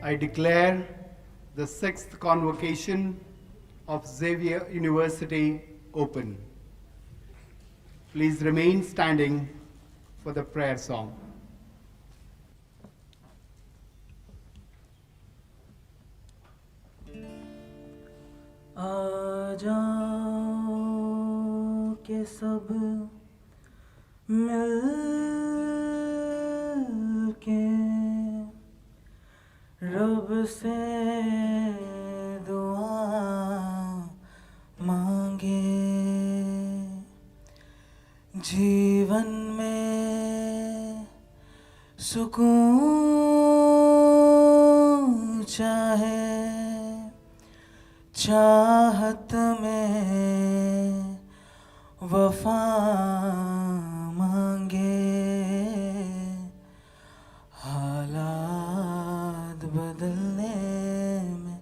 I declare the sixth convocation of Xavier University open. Please remain standing for the prayer song. आ जाओ के सब मिल के रब से दुआ मांगे, जीवन में सुकून चाहे, चाहत में वफा मांगे, हालात बदलने में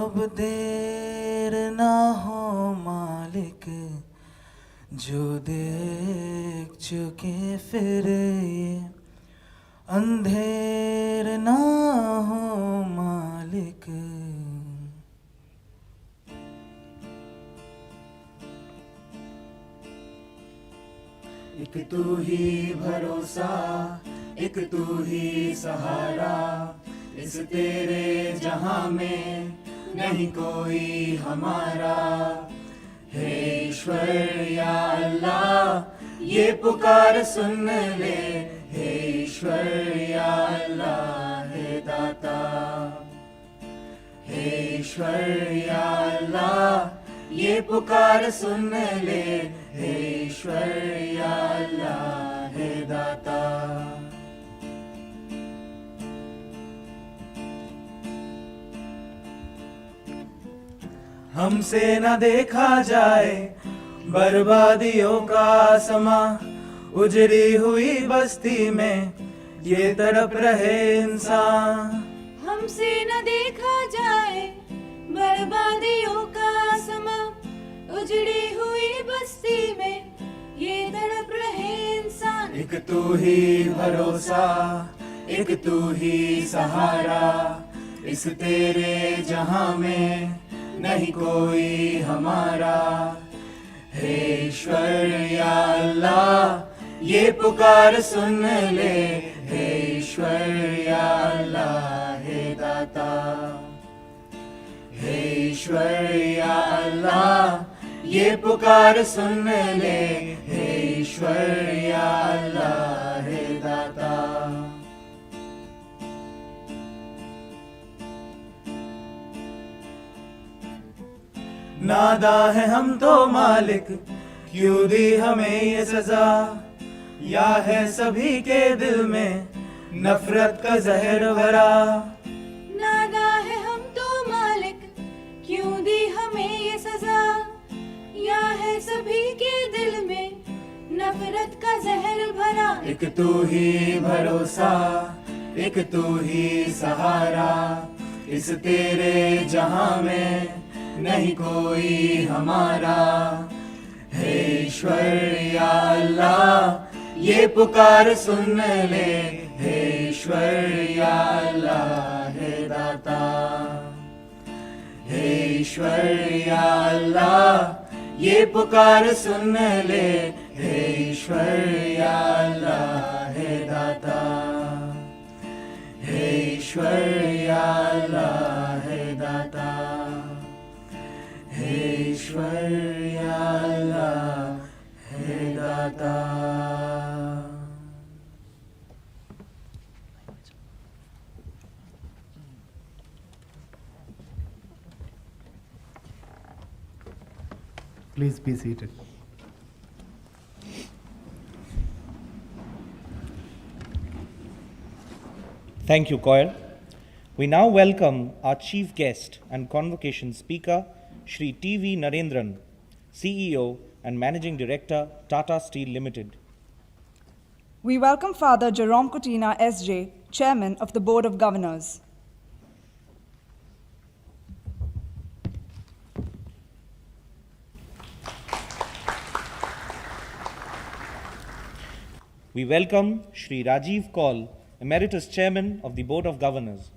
अब देर ना हो मालिक, जो देख चुके फिर ये अंधेर ना हो मालिक। एक तू ही भरोसा, एक तू ही सहारा, इस तेरे जहां में नहीं कोई हमारा। हे ईश्वर या अल्लाह ये पुकार सुन ले, हे ईश्वर या अल्लाह हे दाता। हे ईश्वर या अल्लाह ये पुकार सुन ले, हे ईश्वर या अल्लाह हे दाता। हमसे न देखा जाए बर्बादियों का समा, उजड़ी हुई बस्ती में ये तड़प रहे इंसान। हमसे न देखा जाए बर्बादियों का समा, उजड़ी हुई बस्ती में ये तड़प रहे इंसान। एक तू ही भरोसा, एक तू ही सहारा, इस तेरे जहां में नहीं कोई हमारा। हे ईश्वर या अल्लाह ये पुकार सुन ले, हे ईश्वर या अल्लाह हे दाता। हे ईश्वर या अल्लाह ये पुकार सुन ले, हे ईश्वर या अल्लाह हे दाता। नादा है हम तो मालिक, क्यों दी हमें ये सजा, या है सभी के दिल में नफरत का जहर भरा। नादा है हम तो मालिक, क्यों दी हमें ये सजा, या है सभी के दिल में नफरत का जहर भरा। एक तू ही भरोसा, एक तू ही सहारा, इस तेरे जहां में नहीं कोई हमारा। हे ईश्वर या अल्लाह ये पुकार सुन ले, हे ईश्वर या अल्लाह हे दाता। हे ईश्वर या अल्लाह ये पुकार सुन ले, हे ईश्वर या अल्लाह हे दाता। हे ईश्वर या अल्लाह हे दाता। हे ईश्वर या अल्लाह हे दाता। Please be seated. Thank you, Koyal. We now welcome our chief guest and convocation speaker, Shri T.V. Narendran, CEO and Managing Director, Tata Steel Limited. We welcome Father Jerome Coutina, S.J., Chairman of the Board of Governors. We welcome Shri Rajiv Kaul, Emeritus Chairman of the Board of Governors.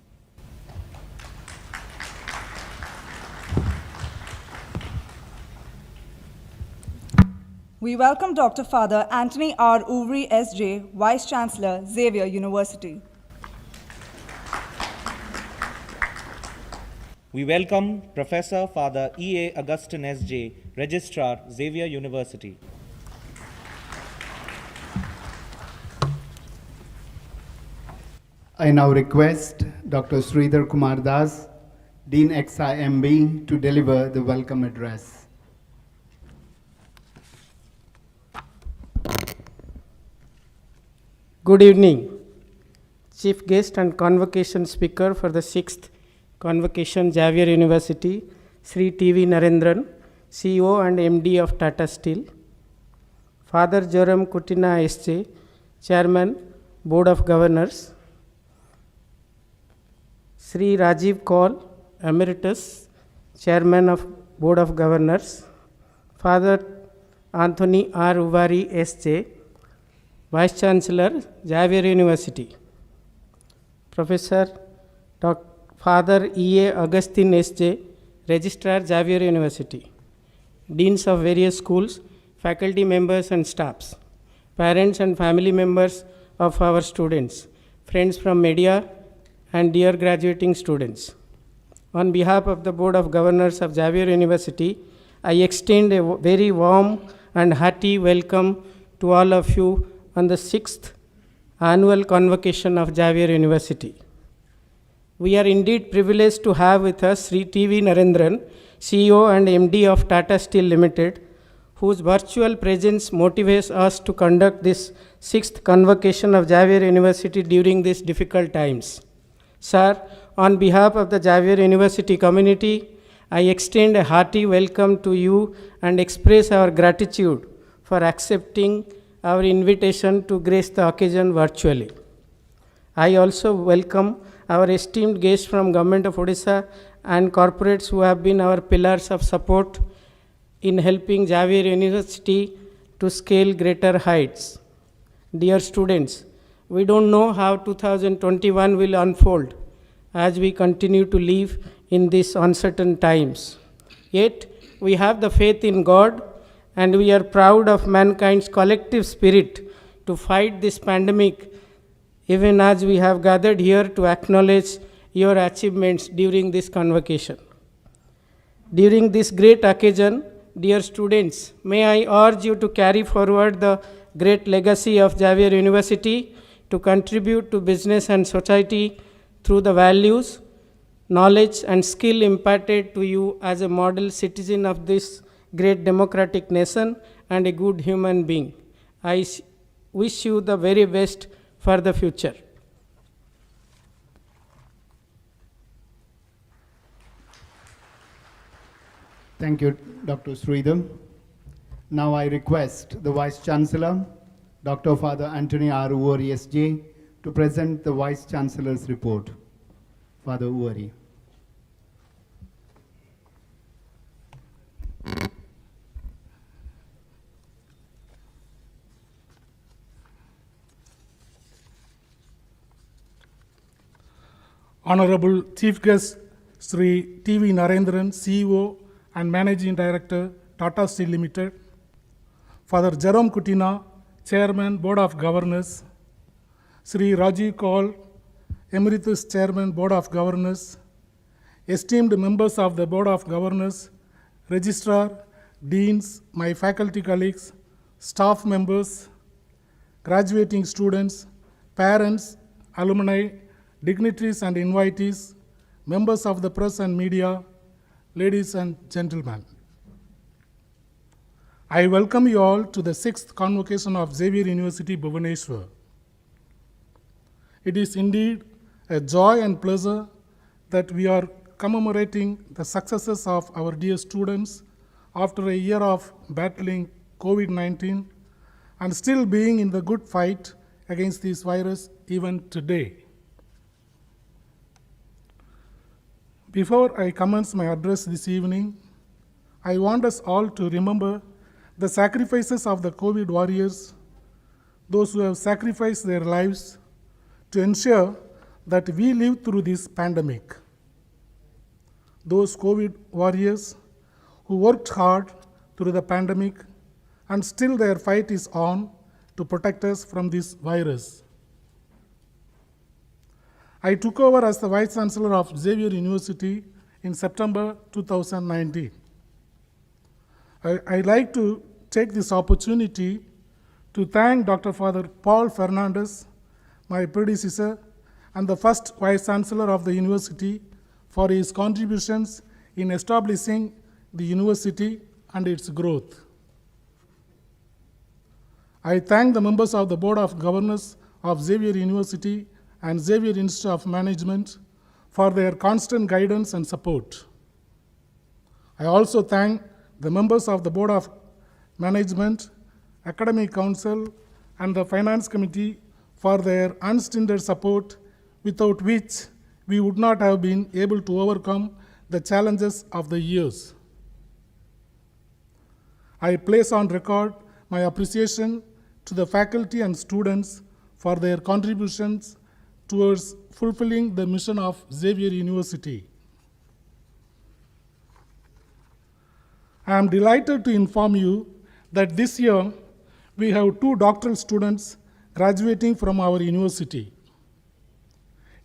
We welcome Dr. Father Anthony R. Uvri, S.J., Vice Chancellor, Xavier University. We welcome Professor Father E.A. Augustine, S.J., Registrar, Xavier University. I now request Dr. Sridhar Kumar Das, Dean XIMB, to deliver the welcome address. Good evening. Chief guest and convocation speaker for the 6th Convocation, Xavier University, Sri T.V. Narendran, CEO and MD of Tata Steel. Father Jerome Kutina, S.J., Chairman, Board of Governors. Sri Rajiv Kaul, Emeritus, Chairman of Board of Governors. Father Anthony R. Uvari, S.J., Vice Chancellor, Xavier University. Professor Father E.A. Augustine, S.J., Registrar, Xavier University. Deans of various schools, faculty members and staffs, parents and family members of our students, friends from media, and dear graduating students. On behalf of the Board of Governors of Xavier University, I extend a very warm and hearty welcome to all of you on the 6th annual convocation of Xavier University. We are indeed privileged to have with us Sri T.V. Narendran, CEO and MD of Tata Steel Limited, whose virtual presence motivates us to conduct this 6th convocation of Xavier University during these difficult times. Sir, on behalf of the Xavier University community, I extend a hearty welcome to you and express our gratitude for accepting our invitation to grace the occasion virtually. I also welcome our esteemed guests from Government of Odisha and corporates who have been our pillars of support in helping Xavier University to scale greater heights. Dear students, we don't know how 2021 will unfold as we continue to live in these uncertain times. Yet, we have the faith in God and we are proud of mankind's collective spirit to fight this pandemic, even as we have gathered here to acknowledge your achievements during this convocation. During this great occasion, dear students, may I urge you to carry forward the great legacy of Xavier University to contribute to business and society through the values, knowledge, and skill imparted to you as a model citizen of this great democratic nation and a good human being. I wish you the very best for the future. Thank you, Dr. Sridhar. Now I request the Vice Chancellor, Dr. Father Anthony R. Uvari, S.J., to present the Vice Chancellor's report. Father Uvari. Honorable Chief Guest Sri T.V. Narendran, CEO and Managing Director, Tata Steel Limited, Father Jerome Kutina, Chairman, Board of Governors, Sri Rajiv Kaul, Emeritus Chairman, Board of Governors, esteemed members of the Board of Governors, Registrar, Deans, my faculty colleagues, staff members, graduating students, parents, alumni, dignitaries and invitees, members of the press and media, ladies and gentlemen. I welcome you all to the 6th convocation of Xavier University, BHUBANESWAR. It is indeed a joy and pleasure that we are commemorating the successes of our dear students after a year of battling COVID-19 and still being in the good fight against this virus even today. Before I commence my address this evening, I want us all to remember the sacrifices of the COVID warriors, those who have sacrificed their lives to ensure that we live through this pandemic. Those COVID warriors who worked hard through the pandemic and still their fight is on to protect us from this virus. I took over as the Vice Chancellor of Xavier University in September 2019. I'd like to take this opportunity to thank Dr. Father Paul Fernandez, my predecessor, and the first Vice Chancellor of the university for his contributions in establishing the university and its growth. I thank the members of the Board of Governors of Xavier University and Xavier Institute of Management for their constant guidance and support. I also thank the members of the Board of Management, Academic Council, and the Finance Committee for their unstinted support, without which we would not have been able to overcome the challenges of the years. I place on record my appreciation to the faculty and students for their contributions towards fulfilling the mission of Xavier University. I am delighted to inform you that this year we have 2 doctoral students graduating from our university.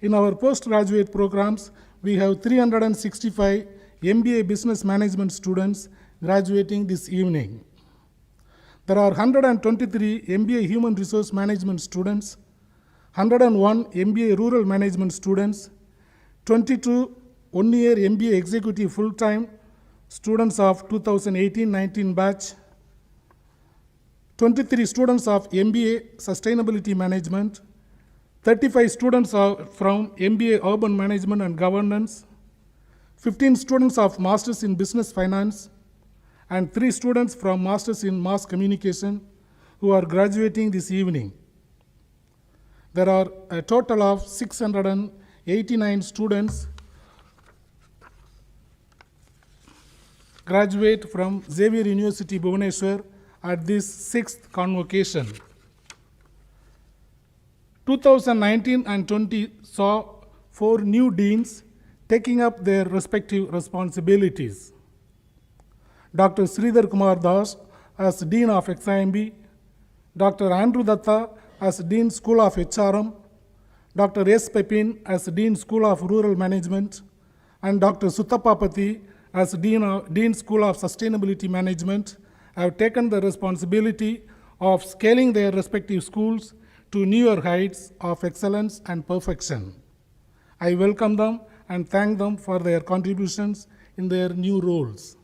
In our postgraduate programs, we have 365 MBA Business Management students graduating this evening. There are 123 MBA Human Resource Management students, 101 MBA Rural Management students, 22 one-year MBA Executive full-time students of 2018-19 batch, 23 students of MBA Sustainability Management, 35 students from MBA Urban Management and Governance, 15 students of Masters in Business Finance, and 3 students from Masters in Mass Communication who are graduating this evening. There are a total of 689 students graduate from Xavier University, Bhubaneswar at this 6th convocation. 2019 and 20 saw 4 new deans taking up their respective responsibilities. Dr. Sridhar Kumar Das as Dean of XIMB, Dr. Andrew Datta as Dean School of HRM, Dr. S. Pepin as Dean School of Rural Management, and Dr. Suttapapati as Dean School of Sustainability Management have taken the responsibility of scaling their respective schools to newer heights of excellence and perfection. I welcome them and thank them for their contributions in their new roles.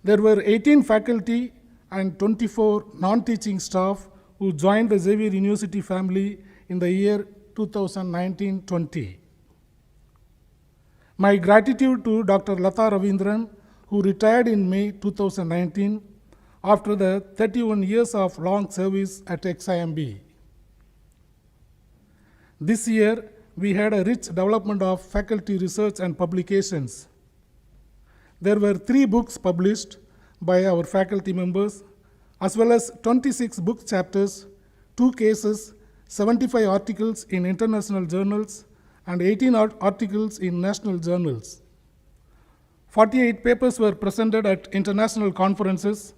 There were 18 faculty and 24 non-teaching staff who joined the Xavier University family in the year 2019-20. My gratitude to Dr. Lata Ravindran, who retired in May 2019 after the 31 years of long service at XIMB. This year, we had a rich development of faculty research and publications. There were 3 books published by our faculty members, as well as 26 book chapters, 2 cases, 75 articles in international journals, and 18 articles in national journals. 48 papers were presented at international conferences,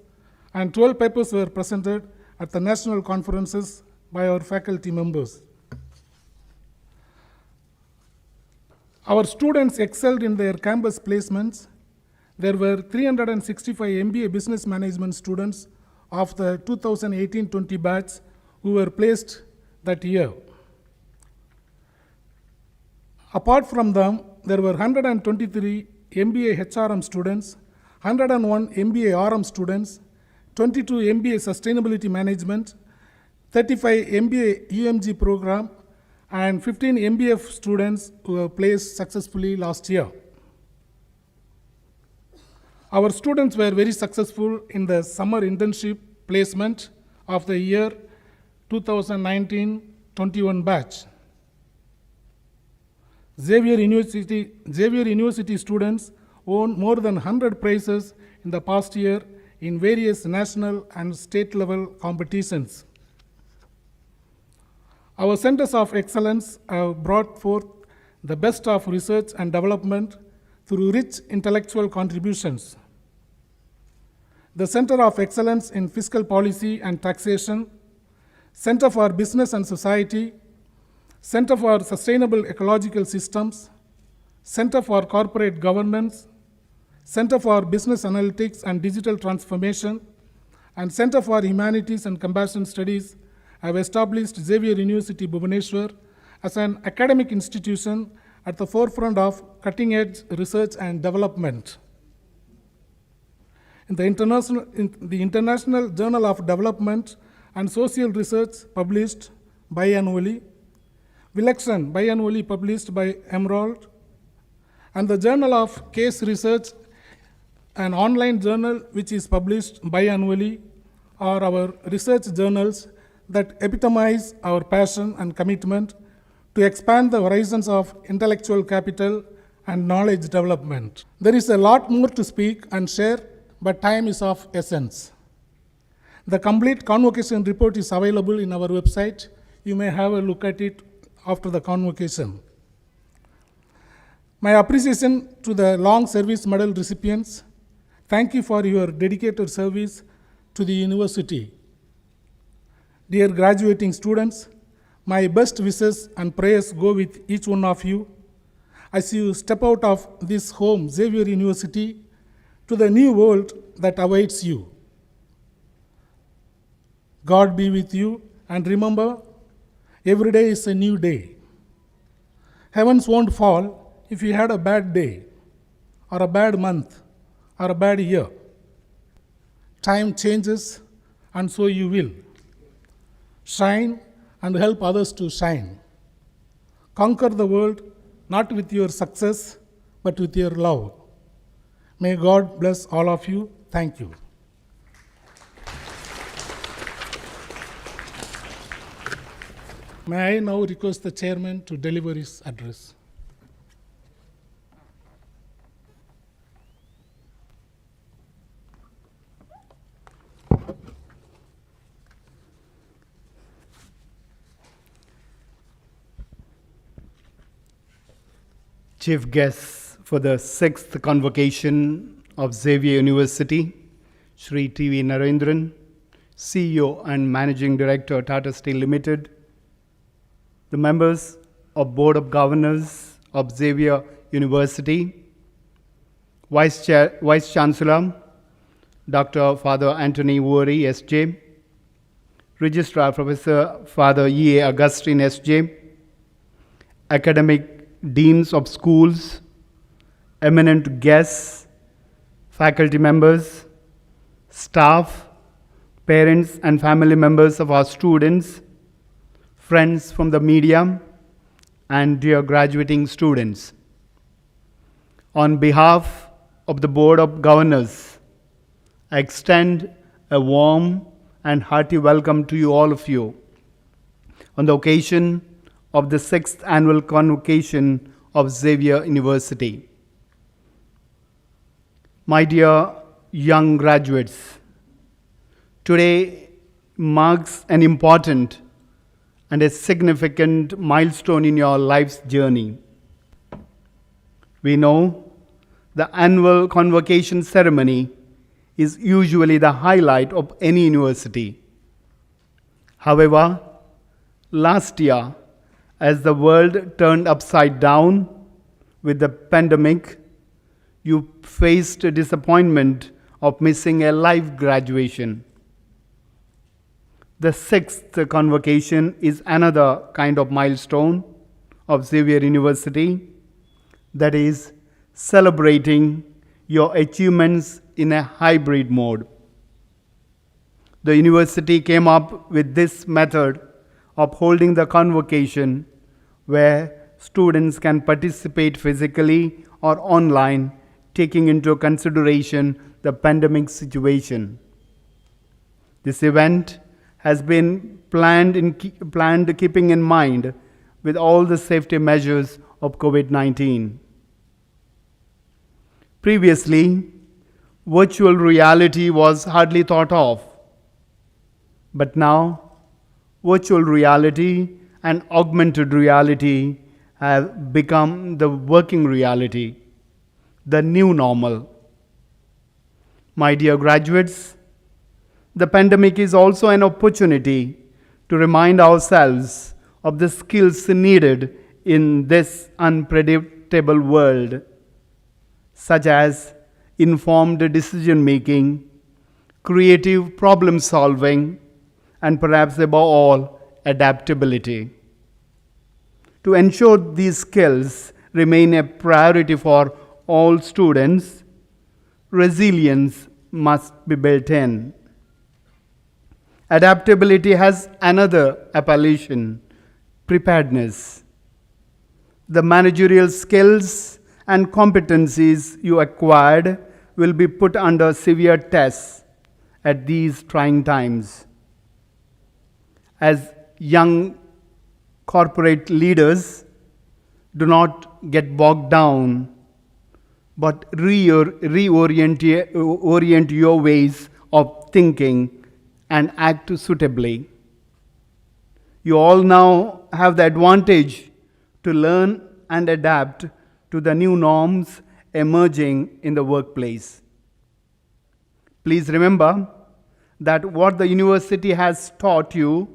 and 12 papers were presented at the national conferences by our faculty members. Our students excelled in their campus placements. There were 365 MBA Business Management students of the 2018-20 batch who were placed that year. Apart from them, there were 123 MBA HRM students, 101 MBA RM students, 22 MBA Sustainability Management, 35 MBA UMG program, and 15 MBF students who were placed successfully last year. Our students were very successful in the summer internship placement of the year 2019-21 batch. Xavier University students won more than 100 prizes in the past year in various national and state level competitions. Our centers of excellence have brought forth the best of research and development through rich intellectual contributions. the Center of Excellence in Fiscal Policy and Taxation, Center for Business and Society, Center for Sustainable Ecological Systems, Center for Corporate Governance, Center for Business Analytics and Digital Transformation, and Center for Humanities and Compassion Studies have established Xavier University Bhubaneswar as an academic institution at the forefront of cutting-edge research and development. In the International Journal of Development and Social Research published biannually, Vilakshan biannually published by Emerald, and the Journal of Case Research, an online journal which is published biannually, are our research journals that epitomize our passion and commitment to expand the horizons of intellectual capital and knowledge development. There is a lot more to speak and share, but time is of essence. The complete convocation report is available in our website. You may have a look at it after the convocation. My appreciation to the Long Service Medal recipients. Thank you for your dedicated service to the university. Dear graduating students, my best wishes and prayers go with each one of you as you step out of this home, Xavier University, to the new world that awaits you. God be with you, and remember, every day is a new day. Heavens won't fall if you had a bad day, or a bad month, or a bad year. Time changes, and so you will. Shine and help others to shine. Conquer the world not with your success, but with your love. May God bless all of you. Thank you. May I now request the chairman to deliver his address. Chief guests for the 6th convocation of Xavier University, Shri T.V. Narendran, CEO and Managing Director, Tata Steel Limited, the members of Board of Governors of Xavier University, Vice Chancellor, Dr. Father Anthony Woori, S.J., Registrar Professor Father E.A. Augustine, S.J., academic deans of schools, eminent guests, faculty members, staff, parents and family members of our students, friends from the media, and dear graduating students. On behalf of the Board of Governors, I extend a warm and hearty welcome to you, all of you, on the occasion of the 6th annual convocation of Xavier University. My dear young graduates, today marks an important and a significant milestone in your life's journey. We know the annual convocation ceremony is usually the highlight of any university. However, last year, as the world turned upside down with the pandemic, you faced a disappointment of missing a live graduation. The 6th convocation is another kind of milestone of Xavier University, that is, celebrating your achievements in a hybrid mode. The university came up with this method of holding the convocation, where students can participate physically or online, taking into consideration the pandemic situation. This event has been planned keeping in mind with all the safety measures of COVID-19. Previously, virtual reality was hardly thought of, but now virtual reality and augmented reality have become the working reality, the new normal. My dear graduates, the pandemic is also an opportunity to remind ourselves of the skills needed in this unpredictable world, such as informed decision making, creative problem solving, and perhaps above all, adaptability. To ensure these skills remain a priority for all students, resilience must be built in. Adaptability has another appellation, preparedness. The managerial skills and competencies you acquired will be put under severe tests at these trying times. As young corporate leaders, do not get bogged down, but orient your ways of thinking and act suitably. You all now have the advantage to learn and adapt to the new norms emerging in the workplace. Please remember that what the university has taught you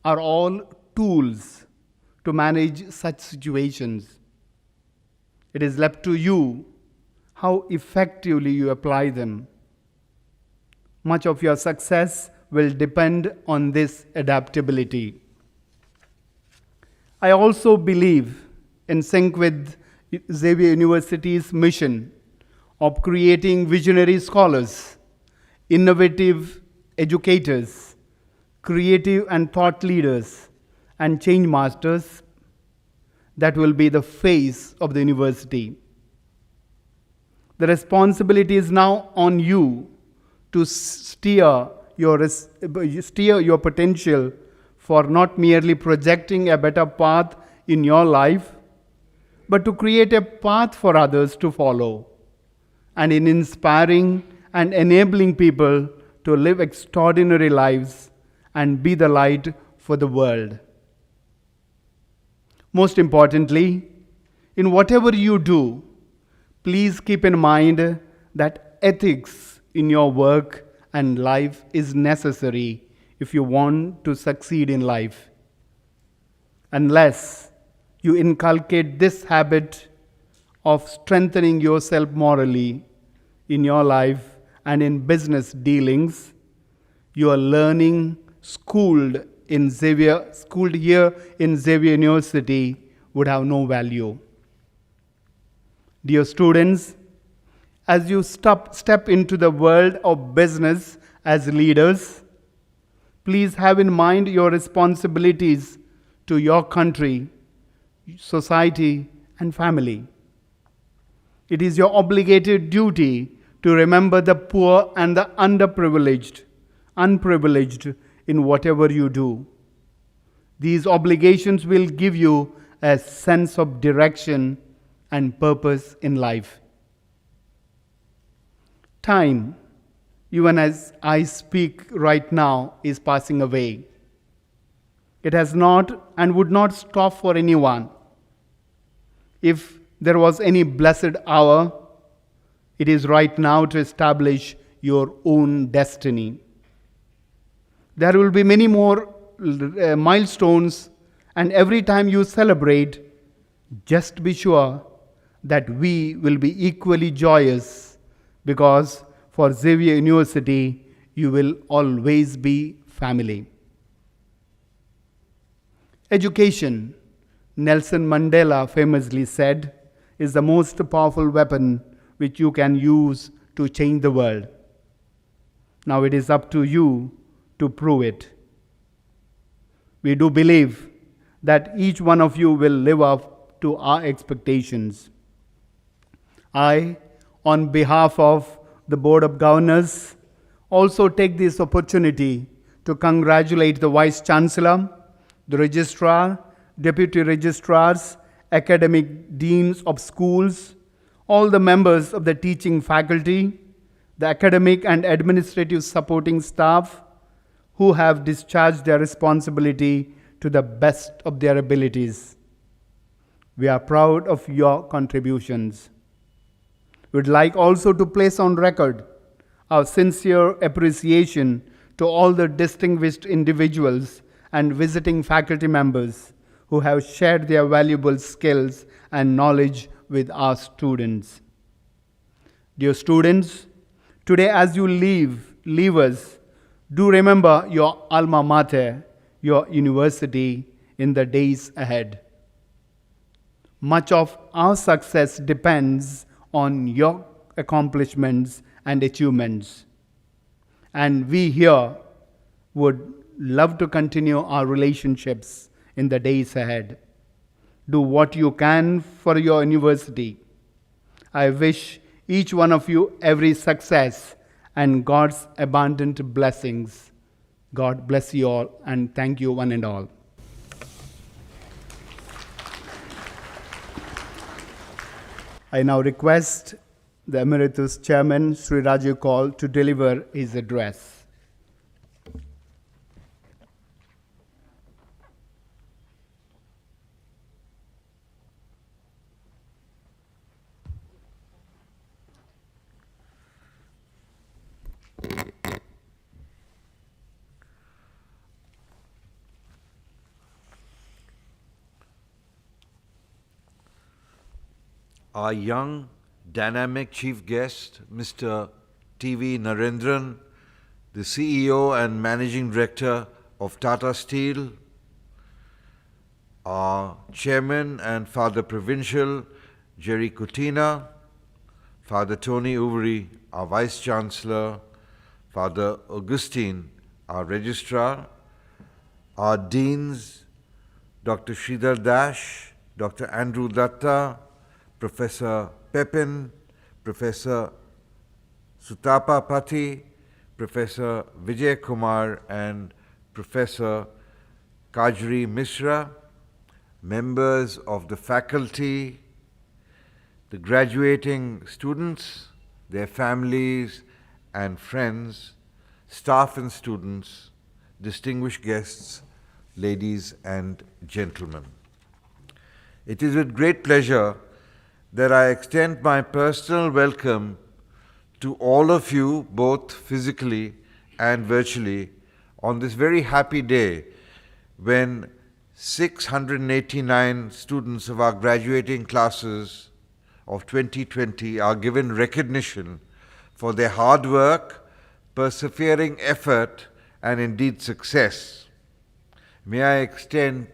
are all tools to manage such situations. It is left to you how effectively you apply them. Much of your success will depend on this adaptability. I also believe in sync with Xavier University's mission of creating visionary scholars, innovative educators, creative and thought leaders, and change masters that will be the face of the university. The responsibility is now on you to steer your potential for not merely projecting a better path in your life, but to create a path for others to follow, and in inspiring and enabling people to live extraordinary lives and be the light for the world. Most importantly, in whatever you do, please keep in mind that ethics in your work and life is necessary if you want to succeed in life. Unless you inculcate this habit of strengthening yourself morally in your life and in business dealings, your learning schooled here in Xavier University would have no value. Dear students, as you step into the world of business as leaders, please have in mind your responsibilities to your country, society, and family. It is your obligated duty to remember the poor and the unprivileged in whatever you do. These obligations will give you a sense of direction and purpose in life. Time, even as I speak right now, is passing away. It has not and would not stop for anyone. If there was any blessed hour, it is right now to establish your own destiny. There will be many more milestones, and every time you celebrate, just be sure that we will be equally joyous, because for Xavier University, you will always be family. Education, Nelson Mandela famously said, is the most powerful weapon which you can use to change the world. Now it is up to you to prove it. We do believe that each one of you will live up to our expectations. I, on behalf of the Board of Governors, also take this opportunity to congratulate the Vice Chancellor, the Registrar, Deputy Registrars, Academic Deans of schools, all the members of the teaching faculty, the academic and administrative supporting staff who have discharged their responsibility to the best of their abilities. We are proud of your contributions. We would like also to place on record our sincere appreciation to all the distinguished individuals and visiting faculty members who have shared their valuable skills and knowledge with our students. Dear students, today as you leave us, do remember your alma mater, your university, in the days ahead. Much of our success depends on your accomplishments and achievements. And we here would love to continue our relationships in the days ahead. Do what you can for your university. I wish each one of you every success and God's abundant blessings. God bless you all, and thank you one and all. I now request the Emeritus Chairman, Sri Rajiv Kaul, to deliver his address. Our young, dynamic chief guest, Mr. T.V. Narendran, the CEO and Managing Director of Tata Steel, our Chairman and Father Provincial, Jerry Kutina, Father Tony Uveri, our Vice Chancellor, Father Augustine, our Registrar, our Deans, Dr. Sridhar Dash, Dr. Andrew Datta, Professor Pepin, Professor Sutapa Pati, Professor Vijay Kumar, and Professor Kajri Mishra, members of the faculty, the graduating students, their families and friends, staff and students, distinguished guests, ladies and gentlemen. It is with great pleasure that I extend my personal welcome to all of you, both physically and virtually, on this very happy day when 689 students of our graduating classes of 2020 are given recognition for their hard work, persevering effort, and indeed success. May I extend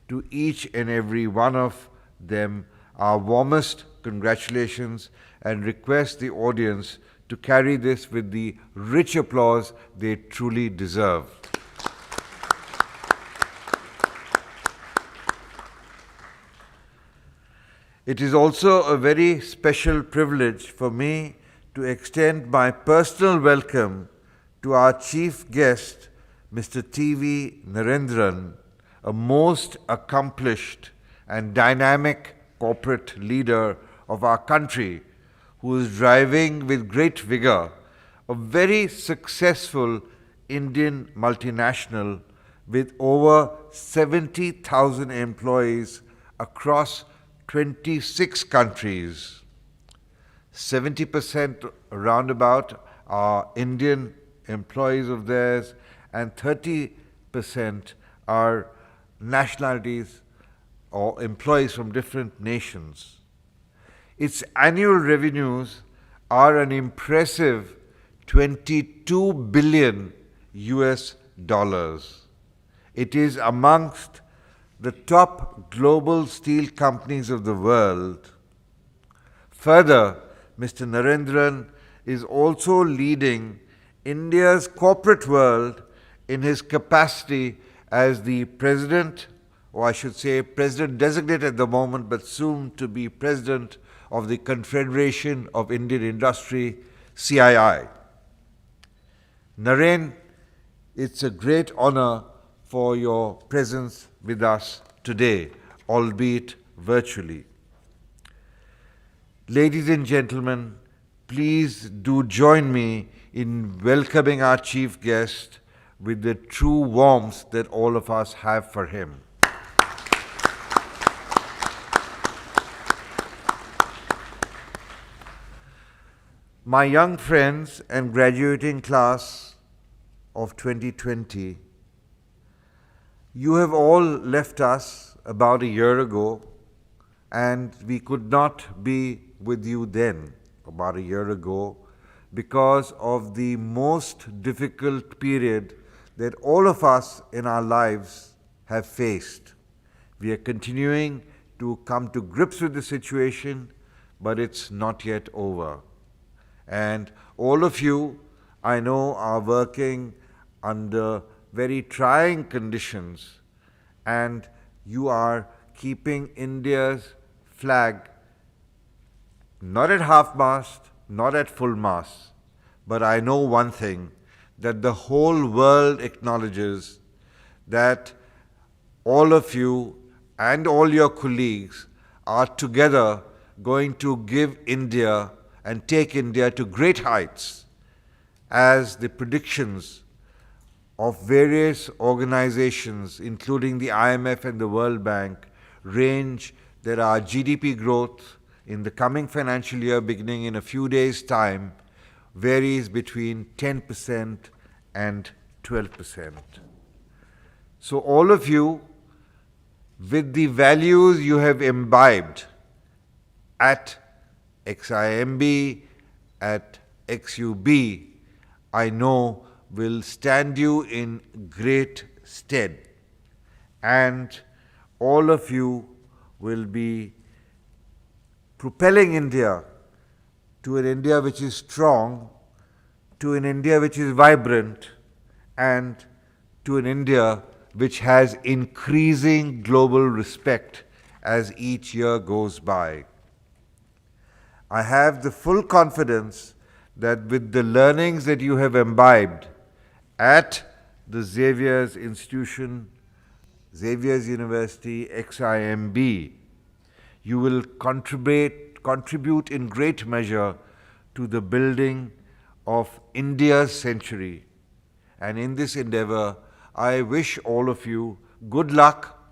to each and every one of them our warmest congratulations and request the audience to carry this with the rich applause they truly deserve. It is also a very special privilege for me to extend my personal welcome to our chief guest, Mr. T.V. Narendran, a most accomplished and dynamic corporate leader of our country who is driving with great vigor a very successful Indian multinational with over 70,000 employees across 26 countries. 70% roundabout are Indian employees of theirs, and 30% are nationalities or employees from different nations. Its annual revenues are an impressive 22 billion US dollars. It is amongst the top global steel companies of the world. Further, Mr. Narendran is also leading India's corporate world in his capacity as the president, or I should say president designate at the moment, but soon to be president of the Confederation of Indian Industry, CII. Naren, it's a great honor for your presence with us today, albeit virtually. Ladies and gentlemen, please do join me in welcoming our chief guest with the true warmth that all of us have for him. My young friends and graduating class of 2020, you have all left us about a year ago, and we could not be with you then, about a year ago, because of the most difficult period that all of us in our lives have faced. We are continuing to come to grips with the situation, but it's not yet over. And all of you, I know, are working under very trying conditions, and you are keeping India's flag not at half-mast, not at full mast, but I know one thing, that the whole world acknowledges that all of you and all your colleagues are together going to give India and take India to great heights, as the predictions of various organizations, including the IMF and the World Bank, range that our GDP growth in the coming financial year, beginning in a few days' time, varies between 10% and 12%. So all of you, with the values you have imbibed at XIMB, at XUB, I know will stand you in great stead. And all of you will be propelling India to an India which is strong, to an India which is vibrant, and to an India which has increasing global respect as each year goes by. I have the full confidence that with the learnings that you have imbibed at the Xavier's institution, Xavier's University, XIMB, you will contribute in great measure to the building of India's century. And in this endeavor, I wish all of you good luck,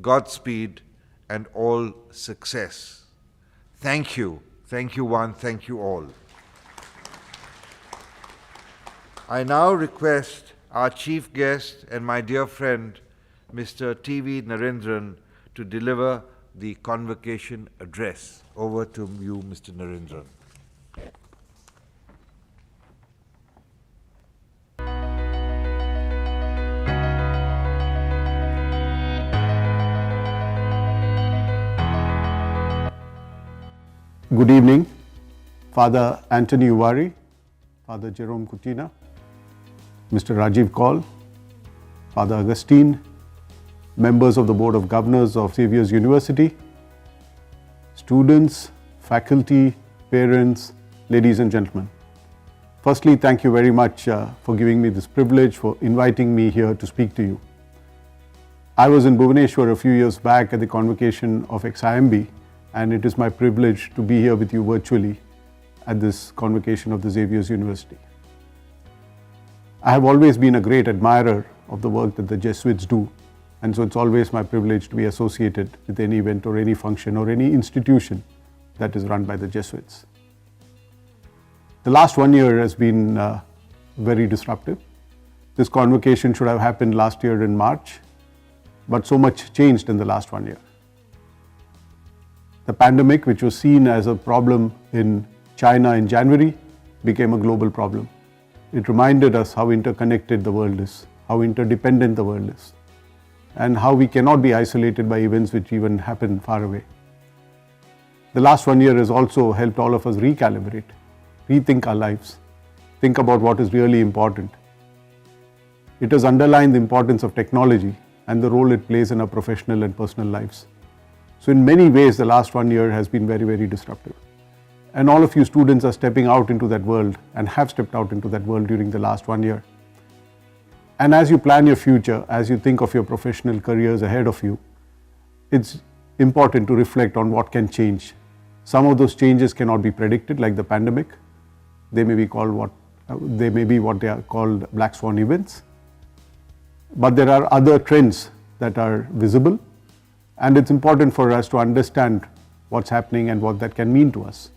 Godspeed, and all success. Thank you. Thank you one, thank you all. I now request our chief guest and my dear friend, Mr. T.V. Narendran, to deliver the convocation address. Over to you, Mr. Narendran. Good evening, Father Anthony Uvari, Father Jerome Kutina, Mr. Rajiv Kaul, Father Augustine, members of the Board of Governors of Xavier's University, students, faculty, parents, ladies and gentlemen. Firstly, thank you very much for giving me this privilege, for inviting me here to speak to you. I was in Bhubaneswar a few years back at the convocation of XIMB, and it is my privilege to be here with you virtually at this convocation of the Xavier's University. I have always been a great admirer of the work that the Jesuits do, and so it's always my privilege to be associated with any event or any function or any institution that is run by the Jesuits. The last 1 year has been very disruptive. This convocation should have happened last year in March, but so much changed in the last 1 year. The pandemic, which was seen as a problem in China in January, became a global problem. It reminded us how interconnected the world is, how interdependent the world is, and how we cannot be isolated by events which even happen far away. The last 1 year has also helped all of us recalibrate, rethink our lives, think about what is really important. It has underlined the importance of technology and the role it plays in our professional and personal lives. So in many ways, the last 1 year has been very, very disruptive. And all of you students are stepping out into that world and have stepped out into that world during the last 1 year. And as you plan your future, as you think of your professional careers ahead of you, it's important to reflect on what can change. Some of those changes cannot be predicted, like the pandemic. They may be what they are called black swan events. But there are other trends that are visible, and it's important for us to understand what's happening and what that can mean to us.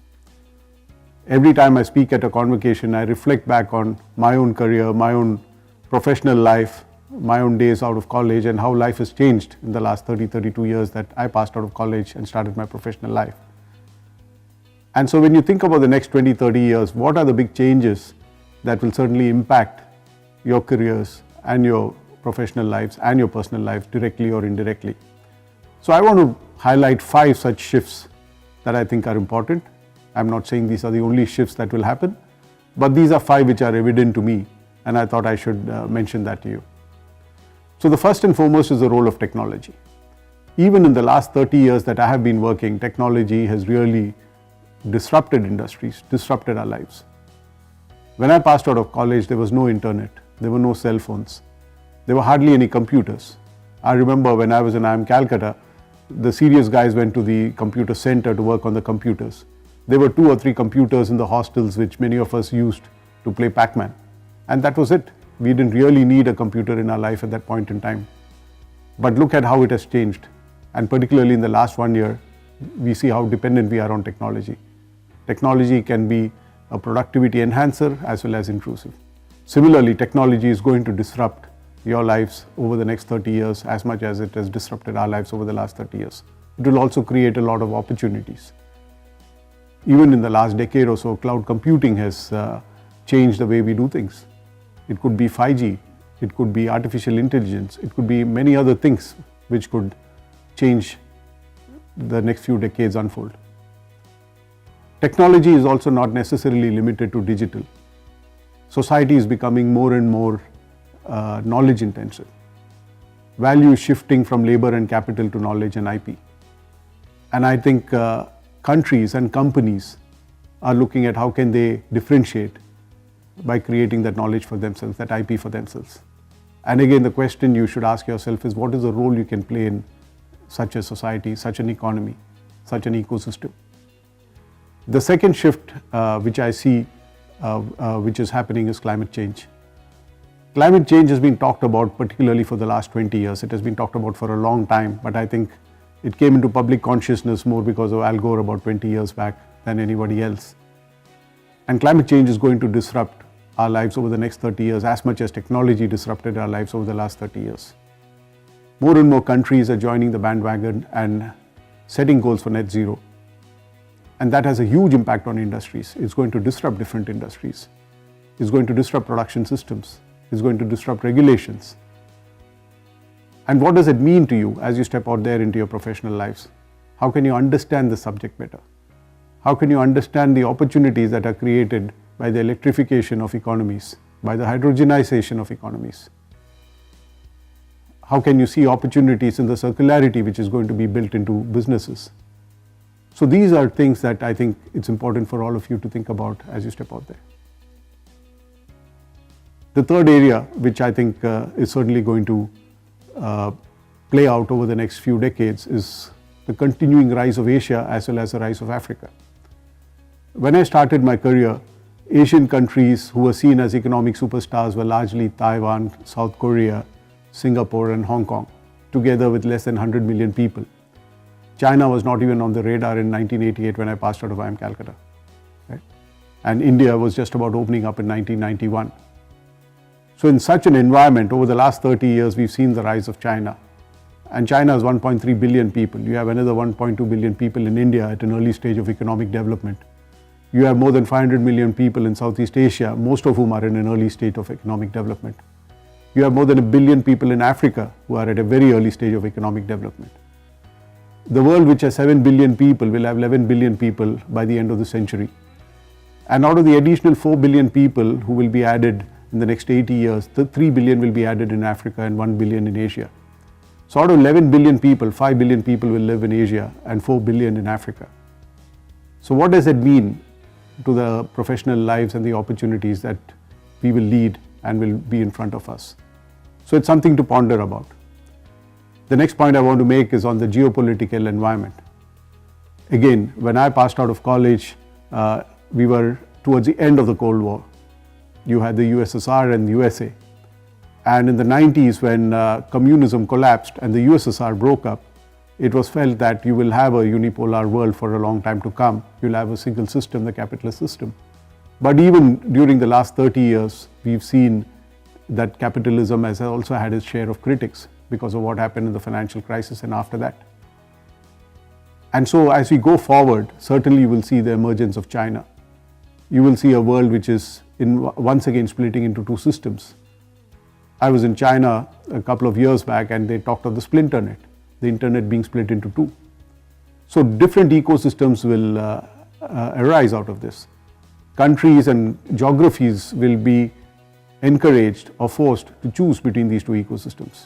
Every time I speak at a convocation, I reflect back on my own career, my own professional life, my own days out of college, and how life has changed in the last 32 years that I passed out of college and started my professional life. And so when you think about the next 20, 30 years, what are the big changes that will certainly impact your careers and your professional lives and your personal lives directly or indirectly? So I want to highlight 5 such shifts that I think are important. I'm not saying these are the only shifts that will happen, but these are 5 which are evident to me, and I thought I should mention that to you. So the first and foremost is the role of technology. Even in the last 30 years that I have been working, technology has really disrupted industries, disrupted our lives. When I passed out of college, there was no internet, there were no cell phones, there were hardly any computers. I remember when I was in IIM Calcutta, the serious guys went to the computer center to work on the computers. There were 2 or 3 computers in the hostels which many of us used to play Pac-Man, and that was it. We didn't really need a computer in our life at that point in time. But look at how it has changed, and particularly in the last 1 year, we see how dependent we are on technology. Technology can be a productivity enhancer as well as intrusive. Similarly, technology is going to disrupt your lives over the next 30 years as much as it has disrupted our lives over the last 30 years. It will also create a lot of opportunities. Even in the last decade or so, cloud computing has changed the way we do things. It could be 5G, it could be artificial intelligence, it could be many other things which could change the next few decades unfold. Technology is also not necessarily limited to digital. Society is becoming more and more knowledge intensive. Value is shifting from labor and capital to knowledge and IP. And I think countries and companies are looking at how can they differentiate by creating that knowledge for themselves, that IP for themselves. And again, the question you should ask yourself is, what is the role you can play in such a society, such an economy, such an ecosystem? The second shift which I see which is happening is climate change. Climate change has been talked about particularly for the last 20 years. It has been talked about for a long time, but I think it came into public consciousness more because of Al Gore about 20 years back than anybody else. And climate change is going to disrupt our lives over the next 30 years as much as technology disrupted our lives over the last 30 years. More and more countries are joining the bandwagon and setting goals for net zero. And that has a huge impact on industries. It's going to disrupt different industries. It's going to disrupt production systems. It's going to disrupt regulations. And what does it mean to you as you step out there into your professional lives? How can you understand the subject better? How can you understand the opportunities that are created by the electrification of economies, by the hydrogenization of economies? How can you see opportunities in the circularity which is going to be built into businesses? So these are things that I think it's important for all of you to think about as you step out there. The third area, which I think is certainly going to play out over the next few decades, is the continuing rise of Asia as well as the rise of Africa. When I started my career, Asian countries who were seen as economic superstars were largely Taiwan, South Korea, Singapore and Hong Kong, together with less than 100 million people. China was not even on the radar in 1988 when I passed out of IIM Calcutta. Right? And India was just about opening up in 1991. So in such an environment, over the last 30 years, we've seen the rise of China. And China is 1.3 billion people. You have another 1.2 billion people in India at an early stage of economic development. You have more than 500 million people in Southeast Asia, most of whom are in an early state of economic development. You have more than 1 billion people in Africa who are at a very early stage of economic development. The world, which has 7 billion people, will have 11 billion people by the end of the century. And out of the additional 4 billion people who will be added in the next 80 years, the 3 billion will be added in Africa and 1 billion in Asia. So out of 11 billion people, 5 billion people will live in Asia and 4 billion in Africa. So what does it mean to the professional lives and the opportunities that we will lead and will be in front of us? So it's something to ponder about. The next point I want to make is on the geopolitical environment. Again, when I passed out of college, we were towards the end of the Cold War. You had the USSR and the USA. And in the 90s, when communism collapsed and the USSR broke up, it was felt that you will have a unipolar world for a long time to come. You'll have a single system, the capitalist system. But even during the last 30 years, we've seen that capitalism has also had its share of critics because of what happened in the financial crisis and after that. And so as we go forward, certainly you will see the emergence of China. You will see a world which is once again splitting into two systems. I was in China a couple of years back and they talked of the splinternet, the internet being split into two. So different ecosystems will arise out of this. Countries and geographies will be encouraged or forced to choose between these two ecosystems.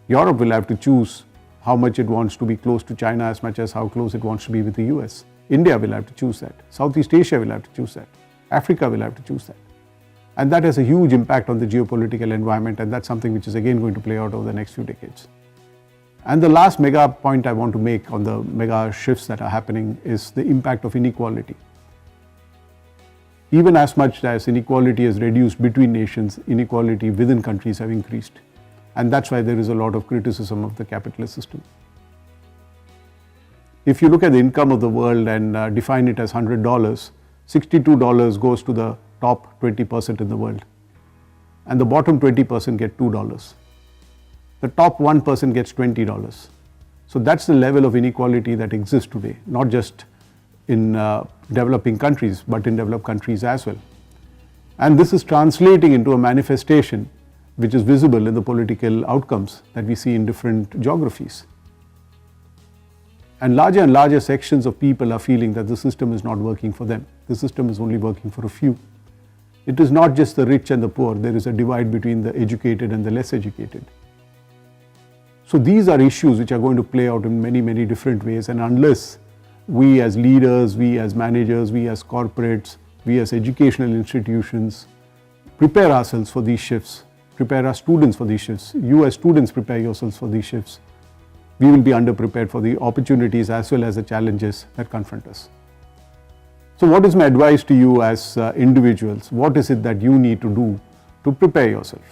Europe will have to choose how much it wants to be close to China as much as how close it wants to be with the US. India will have to choose that. Southeast Asia will have to choose that. Africa will have to choose that. And that has a huge impact on the geopolitical environment, and that's something which is again going to play out over the next few decades. And the last mega point I want to make on the mega shifts that are happening is the impact of inequality. Even as much as inequality has reduced between nations, inequality within countries have increased. And that's why there is a lot of criticism of the capitalist system. If you look at the income of the world and define it as $100, $62 goes to the top 20% in the world. And the bottom 20% get $2. The top 1% gets $20. So that's the level of inequality that exists today, not just in developing countries, but in developed countries as well. And this is translating into a manifestation which is visible in the political outcomes that we see in different geographies. And larger sections of people are feeling that the system is not working for them. The system is only working for a few. It is not just the rich and the poor, there is a divide between the educated and the less educated. So these are issues which are going to play out in many different ways, and unless we as leaders, we as managers, we as corporates, we as educational institutions prepare ourselves for these shifts, prepare our students for these shifts, you as students prepare yourselves for these shifts, we will be underprepared for the opportunities as well as the challenges that confront us. So what is my advice to you as individuals? What is it that you need to do to prepare yourself?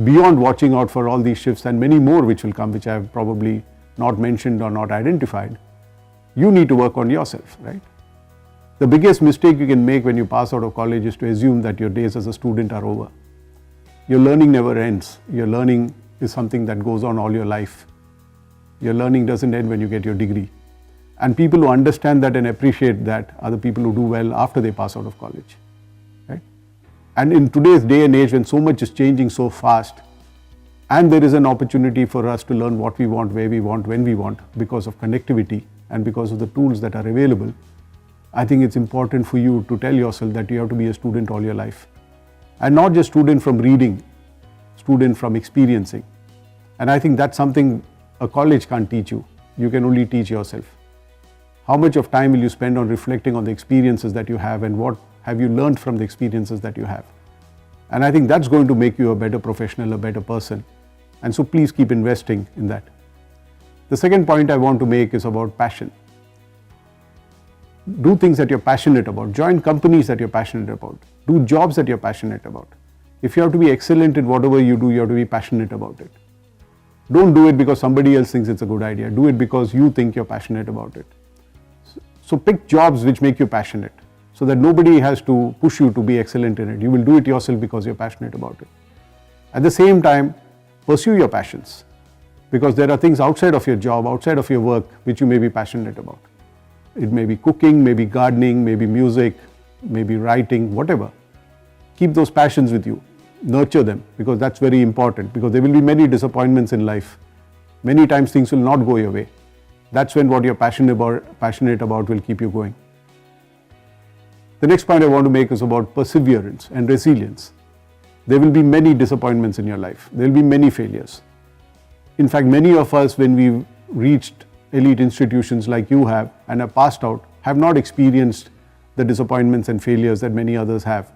Beyond watching out for all these shifts and many more which will come, which I have probably not mentioned or not identified, you need to work on yourself, right? The biggest mistake you can make when you pass out of college is to assume that your days as a student are over. Your learning never ends. Your learning is something that goes on all your life. Your learning doesn't end when you get your degree. And people who understand that and appreciate that are the people who do well after they pass out of college, right? And in today's day and age when so much is changing so fast, and there is an opportunity for us to learn what we want, where we want, when we want, because of connectivity and because of the tools that are available, I think it's important for you to tell yourself that you have to be a student all your life. And not just student from reading, student from experiencing. And I think that's something a college can't teach you. You can only teach yourself. How much of time will you spend on reflecting on the experiences that you have and what have you learned from the experiences that you have? And I think that's going to make you a better professional, a better person. And so please keep investing in that. The second point I want to make is about passion. Do things that you're passionate about. Join companies that you're passionate about. Do jobs that you're passionate about. If you have to be excellent in whatever you do, you have to be passionate about it. Don't do it because somebody else thinks it's a good idea. Do it because you think you're passionate about it. So pick jobs which make you passionate so that nobody has to push you to be excellent in it. You will do it yourself because you're passionate about it. At the same time, pursue your passions because there are things outside of your job, outside of your work, which you may be passionate about. It may be cooking, maybe gardening, maybe music, maybe writing, whatever. Keep those passions with you. Nurture them because that's very important because there will be many disappointments in life. Many times things will not go your way. That's when what you're passionate about will keep you going. The next point I want to make is about perseverance and resilience. There will be many disappointments in your life. There will be many failures. In fact, many of us, when we've reached elite institutions like you have and have passed out, have not experienced the disappointments and failures that many others have.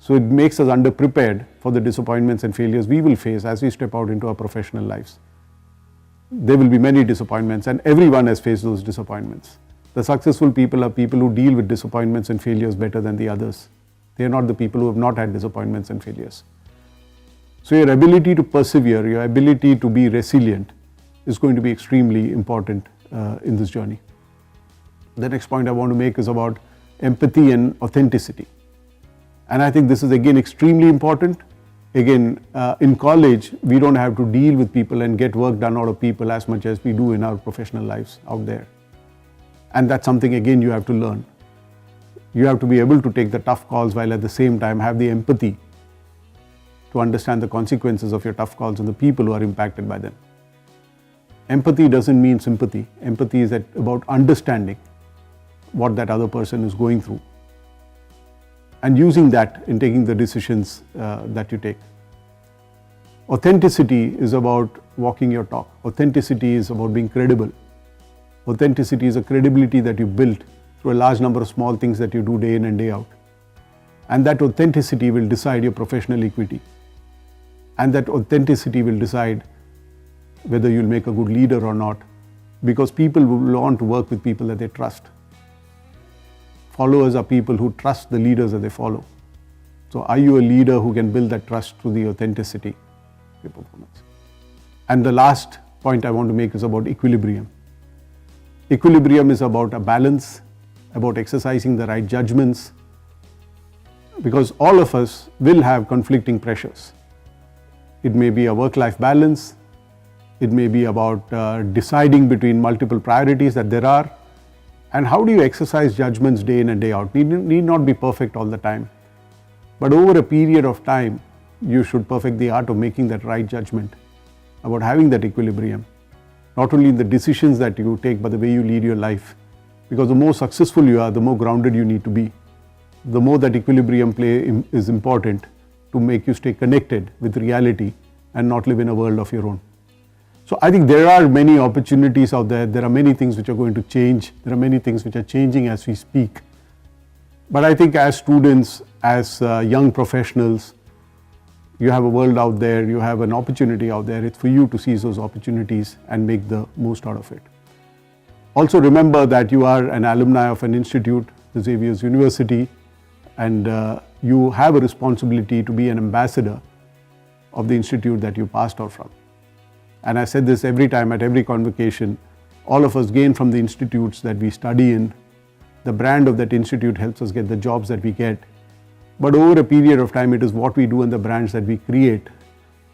So it makes us underprepared for the disappointments and failures we will face as we step out into our professional lives. There will be many disappointments and everyone has faced those disappointments. The successful people are people who deal with disappointments and failures better than the others. They are not the people who have not had disappointments and failures. So your ability to persevere, your ability to be resilient is going to be extremely important in this journey. The next point I want to make is about empathy and authenticity. And I think this is again extremely important. Again, in college, we don't have to deal with people and get work done out of people as much as we do in our professional lives out there. And that's something again you have to learn. You have to be able to take the tough calls while at the same time have the empathy to understand the consequences of your tough calls and the people who are impacted by them. Empathy doesn't mean sympathy. Empathy is about understanding what that other person is going through and using that in taking the decisions that you take. Authenticity is about walking your talk. Authenticity is about being credible. Authenticity is a credibility that you built through a large number of small things that you do day in and day out. And that authenticity will decide your professional equity. And that authenticity will decide whether you'll make a good leader or not, because people will want to work with people that they trust. Followers are people who trust the leaders that they follow. So are you a leader who can build that trust through the authenticity of your performance? And the last point I want to make is about equilibrium. Equilibrium is about a balance, about exercising the right judgments, because all of us will have conflicting pressures. It may be a work-life balance, it may be about deciding between multiple priorities that there are, and how do you exercise judgments day in and day out? Need not be perfect all the time, but over a period of time, you should perfect the art of making that right judgment, about having that equilibrium, not only in the decisions that you take, but the way you lead your life. Because the more successful you are, the more grounded you need to be. The more that equilibrium play is important to make you stay connected with reality and not live in a world of your own. So I think there are many opportunities out there. There are many things which are going to change. There are many things which are changing as we speak. But I think as students, as young professionals, you have a world out there, you have an opportunity out there. It's for you to seize those opportunities and make the most out of it. Also remember that you are an alumni of an institute, the Xavier's University, and you have a responsibility to be an ambassador of the institute that you passed out from. And I said this every time at every convocation, all of us gain from the institutes that we study in. The brand of that institute helps us get the jobs that we get. But over a period of time, it is what we do and the brands that we create,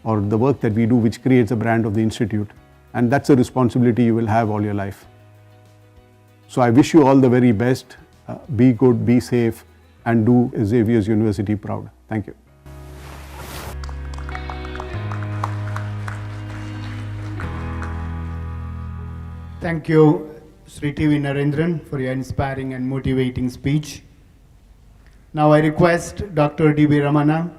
or the work that we do, which creates a brand of the institute. And that's a responsibility you will have all your life. So I wish you all the very best. Be good, be safe, and do Xavier's University proud. Thank you. Thank you, Sri T.V. Narendran, for your inspiring and motivating speech. Now I request Dr. D.B. Ramana,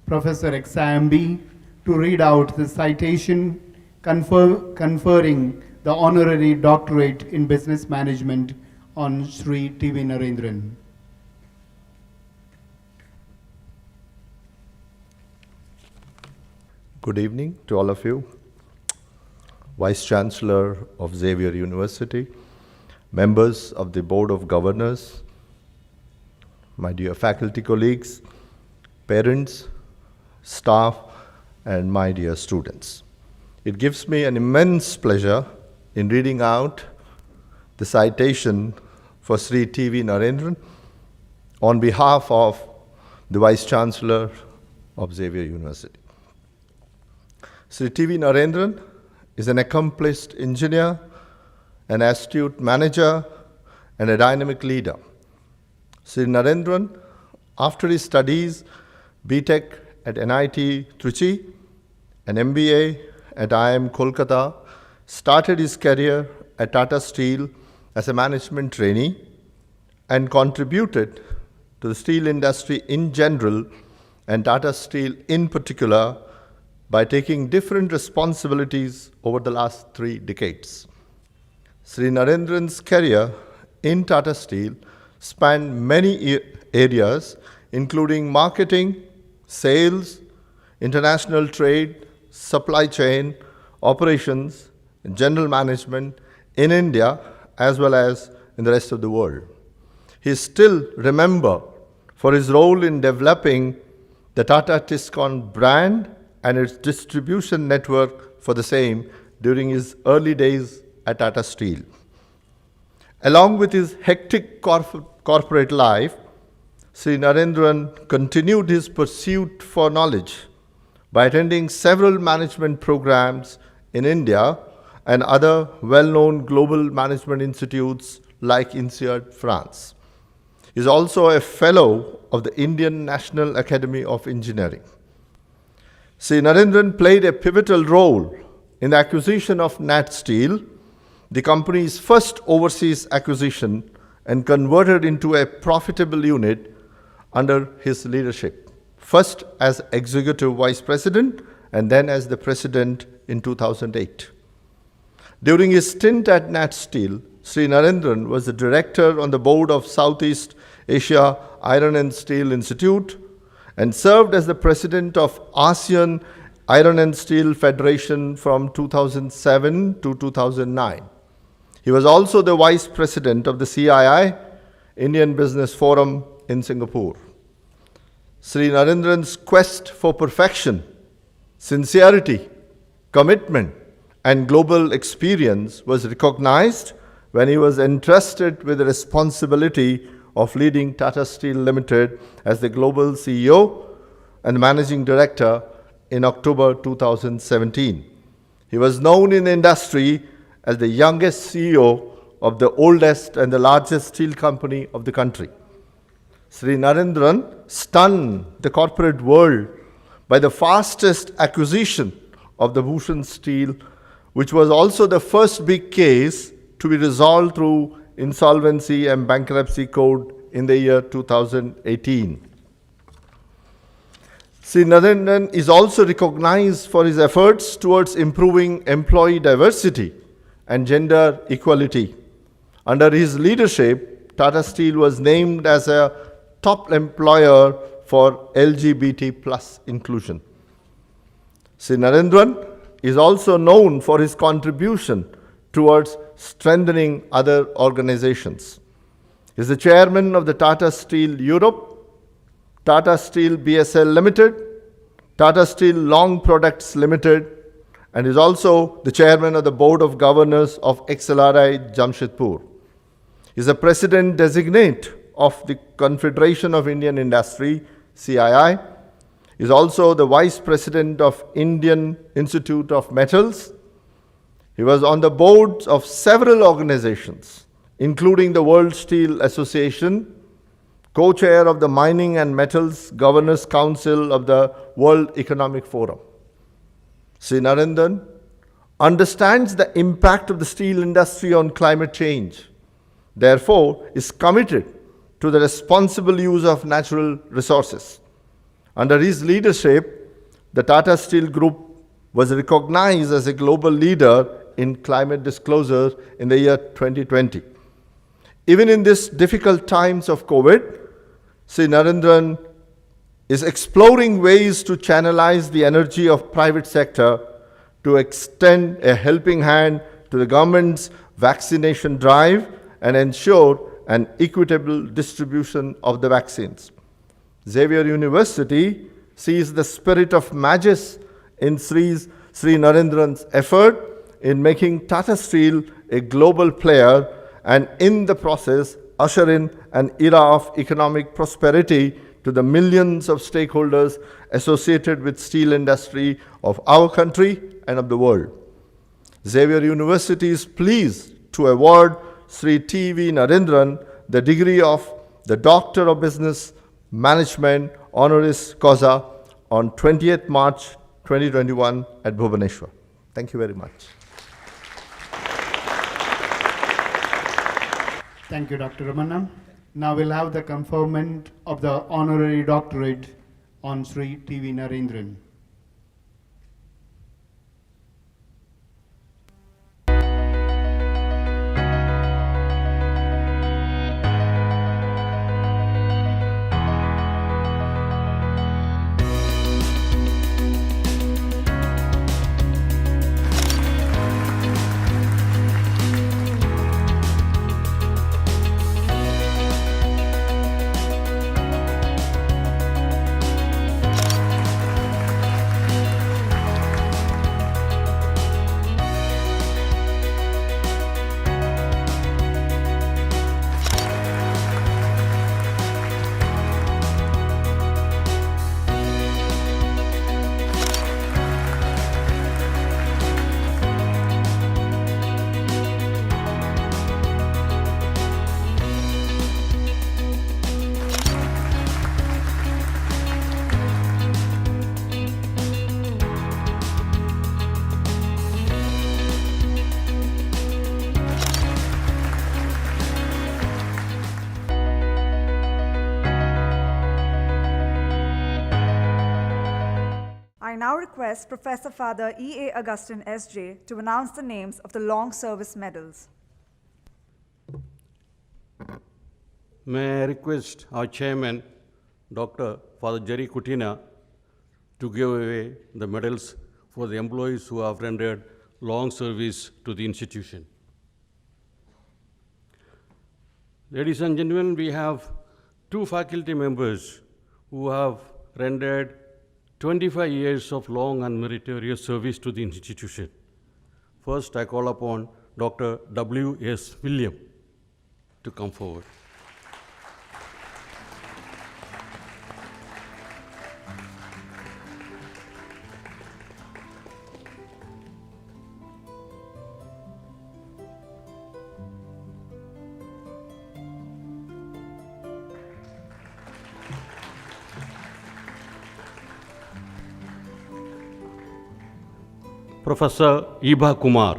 Professor XAMB, to read out the citation conferring the honorary doctorate in business management on Sri T.V. Narendran. Good evening to all of you. Vice Chancellor of Xavier University, members of the Board of Governors, my dear faculty colleagues, parents, staff, and my dear students. It gives me an immense pleasure in reading out the citation for Sri T.V. Narendran on behalf of the Vice Chancellor of Xavier University. Sri T.V. Narendran is an accomplished engineer, an astute manager, and a dynamic leader. Sri Narendran, after his studies, BTech at NIT Trichy, an MBA at IIM Kolkata, started his career at Tata Steel as a management trainee and contributed to the steel industry in general and Tata Steel in particular by taking different responsibilities over the last 3 decades. Sri Narendran's career in Tata Steel spanned many areas, including marketing, sales, international trade, supply chain, operations, and general management in India as well as in the rest of the world. He is still remembered for his role in developing the Tata Tiscon brand and its distribution network for the same during his early days at Tata Steel. Along with his hectic corporate life, Sri Narendran continued his pursuit for knowledge by attending several management programs in India and other well-known global management institutes like INSEAD, France. He is also a fellow of the Indian National Academy of Engineering. Sri Narendran played a pivotal role in the acquisition of Nat Steel, the company's first overseas acquisition, and converted into a profitable unit under his leadership, first as Executive Vice President and then as the President in 2008. During his stint at Nat Steel, Sri Narendran was the director on the board of Southeast Asia Iron and Steel Institute and served as the president of ASEAN Iron and Steel Federation from 2007 to 2009. He was also the vice president of the CII, Indian Business Forum in Singapore. Sri Narendran's quest for perfection, sincerity, commitment, and global experience was recognized when he was entrusted with the responsibility of leading Tata Steel Limited as the global CEO and managing director in October 2017. He was known in the industry as the youngest CEO of the oldest and the largest steel company of the country. Sri Narendran stunned the corporate world by the fastest acquisition of the Bhushan Steel, which was also the first big case to be resolved through insolvency and bankruptcy code in the year 2018. Sri Narendran is also recognized for his efforts towards improving employee diversity and gender equality. Under his leadership, Tata Steel was named as a top employer for LGBT plus inclusion. Sri Narendran is also known for his contribution towards strengthening other organizations. He is the chairman of the Tata Steel Europe, Tata Steel BSL Limited, Tata Steel Long Products Limited, and is also the chairman of the Board of Governors of XLRI Jamshedpur. He is the president designate of the Confederation of Indian Industry, CII. He is also the vice president of Indian Institute of Metals. He was on the boards of several organizations, including the World Steel Association, co-chair of the Mining and Metals Governors Council of the World Economic Forum. Sri Narendran understands the impact of the steel industry on climate change, therefore is committed to the responsible use of natural resources. Under his leadership, the Tata Steel Group was recognized as a global leader in climate disclosure in the year 2020. Even in these difficult times of COVID, Sri Narendran is exploring ways to channelize the energy of private sector to extend a helping hand to the government's vaccination drive and ensure an equitable distribution of the vaccines. Xavier University sees the spirit of Magis in Sri Narendran's effort in making Tata Steel a global player and in the process usher in an era of economic prosperity to the millions of stakeholders associated with steel industry of our country and of the world. Xavier University is pleased to award Sri T.V. Narendran the degree of the Doctor of Business Management honoris causa on 20th March 2021 at Bhubaneswar. Thank you very much. Thank you, Dr. Ramana. Now we'll have the conferment of the honorary doctorate on Sri T.V. Narendran. now request Professor Father E. A. Augustine, S.J., to announce the names of the long service medals. May I request our chairman, Dr. Father Jerry Kutina, to give away the medals for the employees who have rendered long service to the institution. Ladies and gentlemen, we have two faculty members who have rendered 25 years of long and meritorious service to the institution. First, I call upon Dr. W.S. William to come forward. Professor Iba Kumar.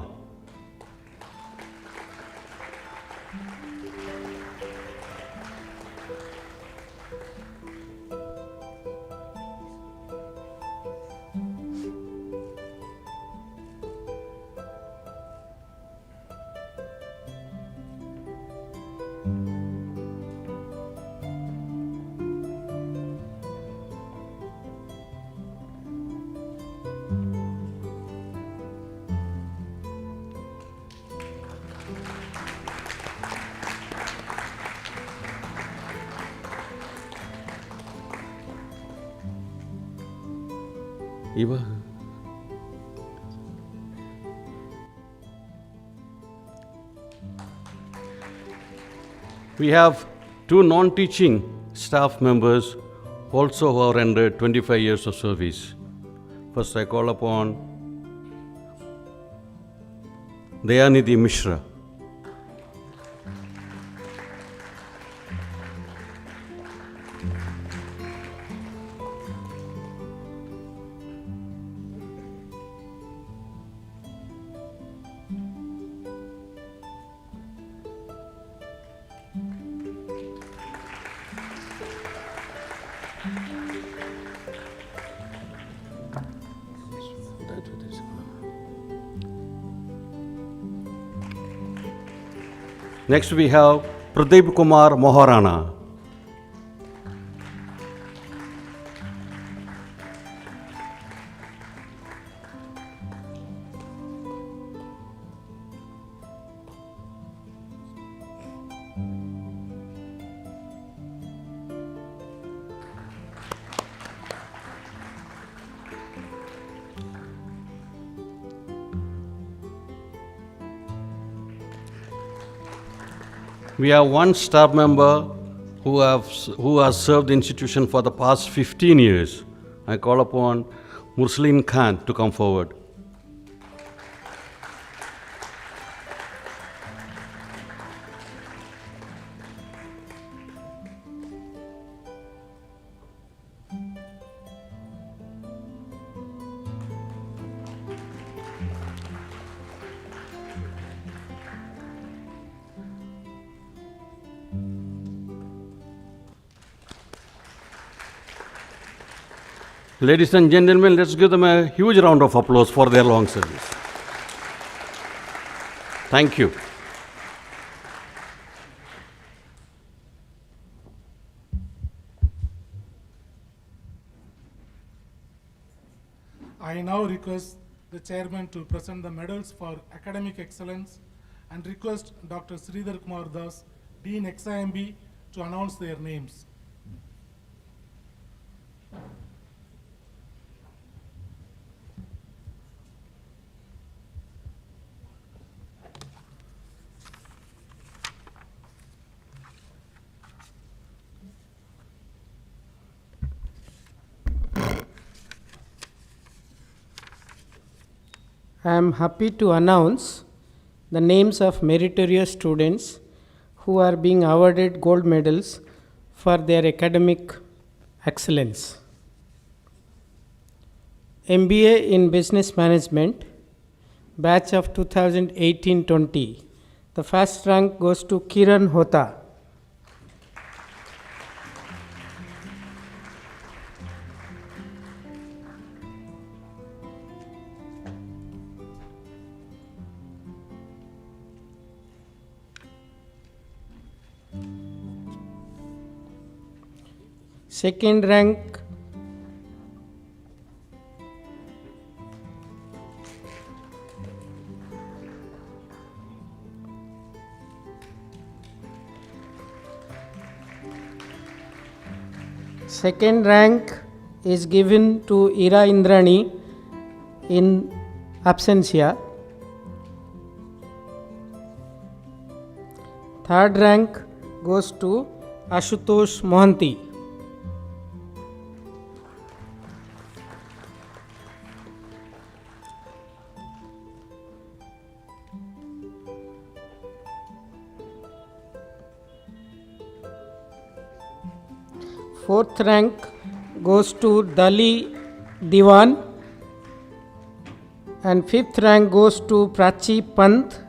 Iba. We have two non-teaching staff members also who have rendered 25 years of service. First, I call upon Dayanidhi Mishra. Next we have Pradeep Kumar Moharana. We have one staff member who has served the institution for the past 15 years. I call upon Mursaleen Khan to come forward. Ladies and gentlemen, let's give them a huge round of applause for their long service. Thank you. I now request the chairman to present the medals for academic excellence and request Dr. Sridhar Kumar Das, Dean XIMB, to announce their names. I am happy to announce the names of meritorious students who are being awarded gold medals for their academic excellence. MBA in Business Management, batch of 2018-20. The first rank goes to Kiran Hota. Second rank is given to Ira Indrani in absentia. Third rank goes to Ashutosh Mohanty. Fourth rank goes to Dali Diwan, and fifth rank goes to Prachi Pant.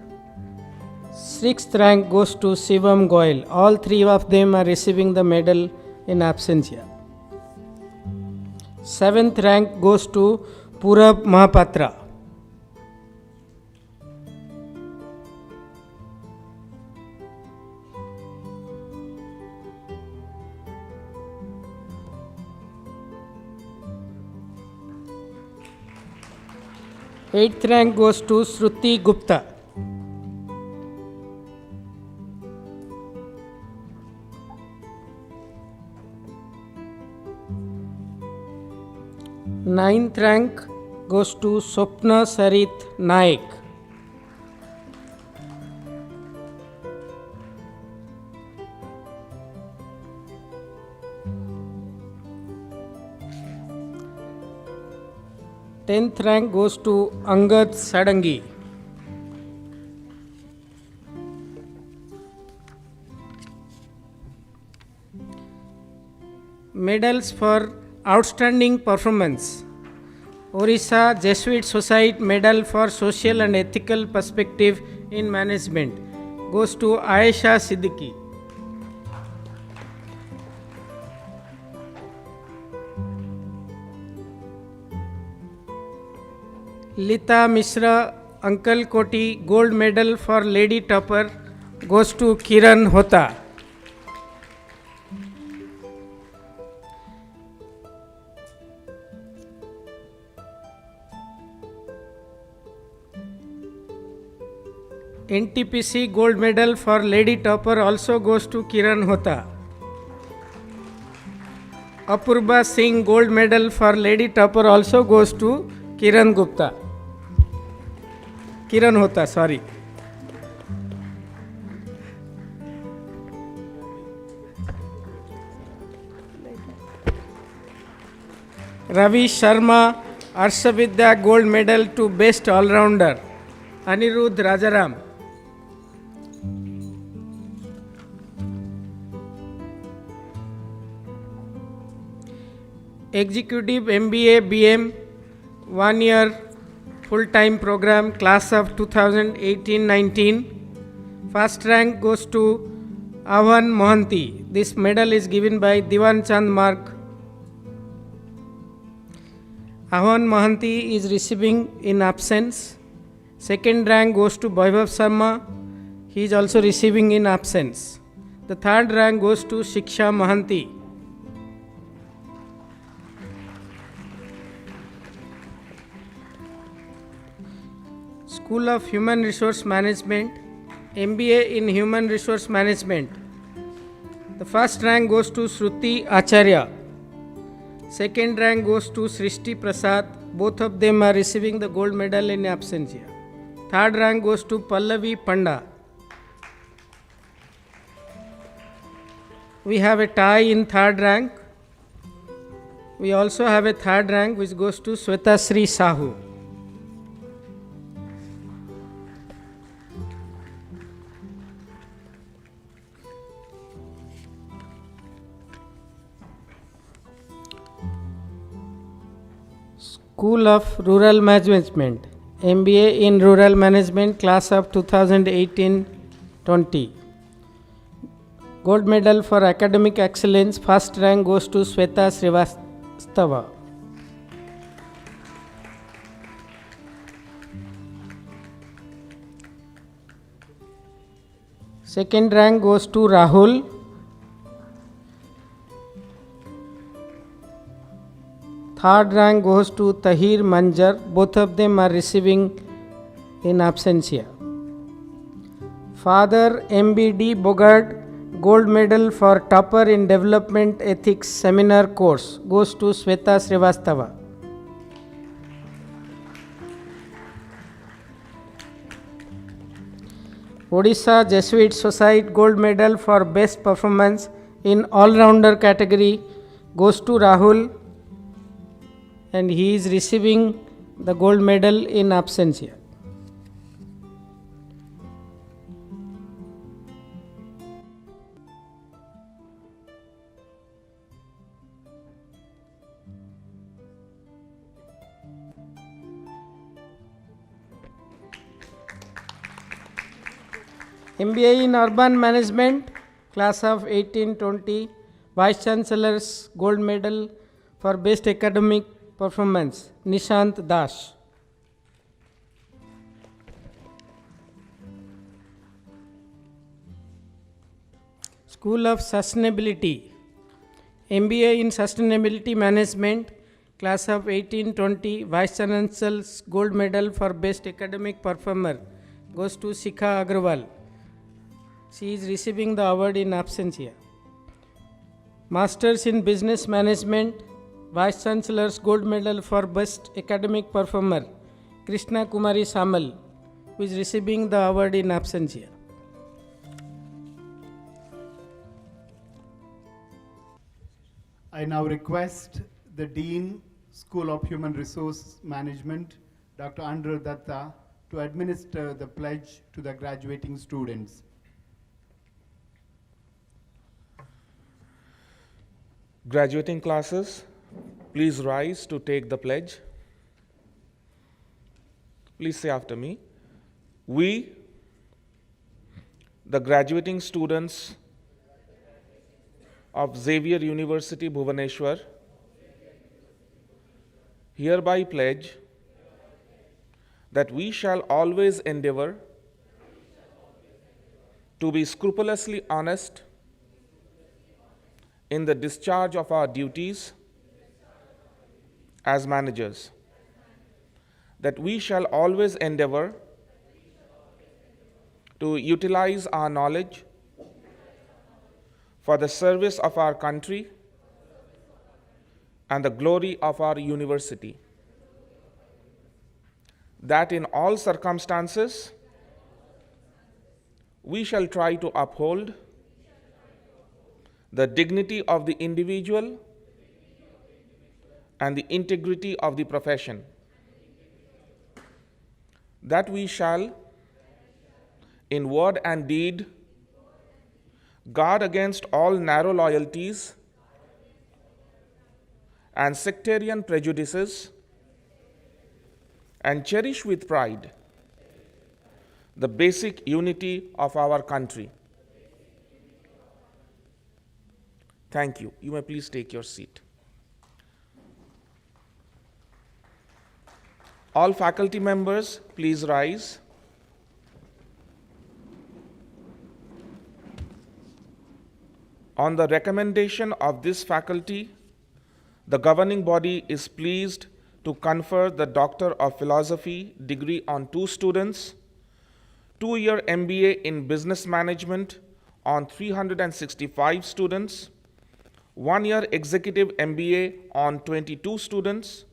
Sixth rank goes to Shivam Goyal. All three of them are receiving the medal in absentia. Seventh rank goes to Purab Mahapatra. Eighth rank goes to Shruti Gupta. Ninth rank goes to Swapna Sarit Naik. Tenth rank goes to Angad Sadangi. Medals for outstanding performance. Orissa Jesuit Society Medal for Social and Ethical Perspective in Management goes to Aisha Siddiqui. Lita Mishra Uncle Koti Gold Medal for Lady Topper goes to Kiran Hota. NTPC Gold Medal for Lady Topper also goes to Kiran Hota. Apurba Singh Gold Medal for Lady Topper also goes to Kiran Hota, sorry. Ravi Sharma Arshavidya Gold Medal to Best All-Rounder, Anirudh Rajaram. Executive MBA BM 1 year full-time program, class of 2018-19. First rank goes to Avan Mohanty. This medal is given by Diwan Chand Mark. Avan Mohanty is receiving in absence. Second rank goes to Vaibhav Sharma. He is also receiving in absence. The third rank goes to Shiksha Mohanty. School of Human Resource Management, MBA in Human Resource Management. The first rank goes to Shruti Acharya. Second rank goes to Srishti Prasad. Both of them are receiving the gold medal in absentia. Third rank goes to Pallavi Panda. We have a tie in third rank. We also have a third rank which goes to Sweta Sri Sahu. School of Rural Management, MBA in Rural Management, class of 2018-20. Gold medal for academic excellence, first rank goes to Sweta Srivastava. Second rank goes to Rahul. Third rank goes to Tahir Manjar. Both of them are receiving in absentia. Father MBD Bogart, gold medal for topper in development ethics seminar course, goes to Sweta Srivastava. Odisha Jesuit Society gold medal for best performance in all-rounder category goes to Rahul, and he is receiving the gold medal in absentia. MBA in Urban Management, class of 1820, Vice Chancellor's gold medal for best academic performance, Nishant Das. School of Sustainability, MBA in Sustainability Management, class of 1820, Vice Chancellor's gold medal for best academic performer goes to Sikha Agrawal. She is receiving the award in absentia. Masters in Business Management, Vice Chancellor's gold medal for best academic performer, Krishna Kumari Samal, who is receiving the award in absentia. I now request the Dean, School of Human Resource Management, Dr. Andhra Datta, to administer the pledge to the graduating students. Graduating classes, please rise to take the pledge. Please say after me. We, the graduating students of Xavier University, Bhubaneswar, hereby pledge that we shall always endeavor to be scrupulously honest in the discharge of our duties as managers, that we shall always endeavor to utilize our knowledge for the service of our country and the glory of our university, that in all circumstances we shall try to uphold the dignity of the individual and the integrity of the profession, that we shall, in word and deed, guard against all narrow loyalties and sectarian prejudices, and cherish with pride the basic unity of our country. Thank you. You may please take your seat. All faculty members, please rise. On the recommendation of this faculty, the governing body is pleased to confer the Doctor of Philosophy degree on 2 students, 2-year MBA in Business Management on 365 students, 1-year Executive MBA on 22 students,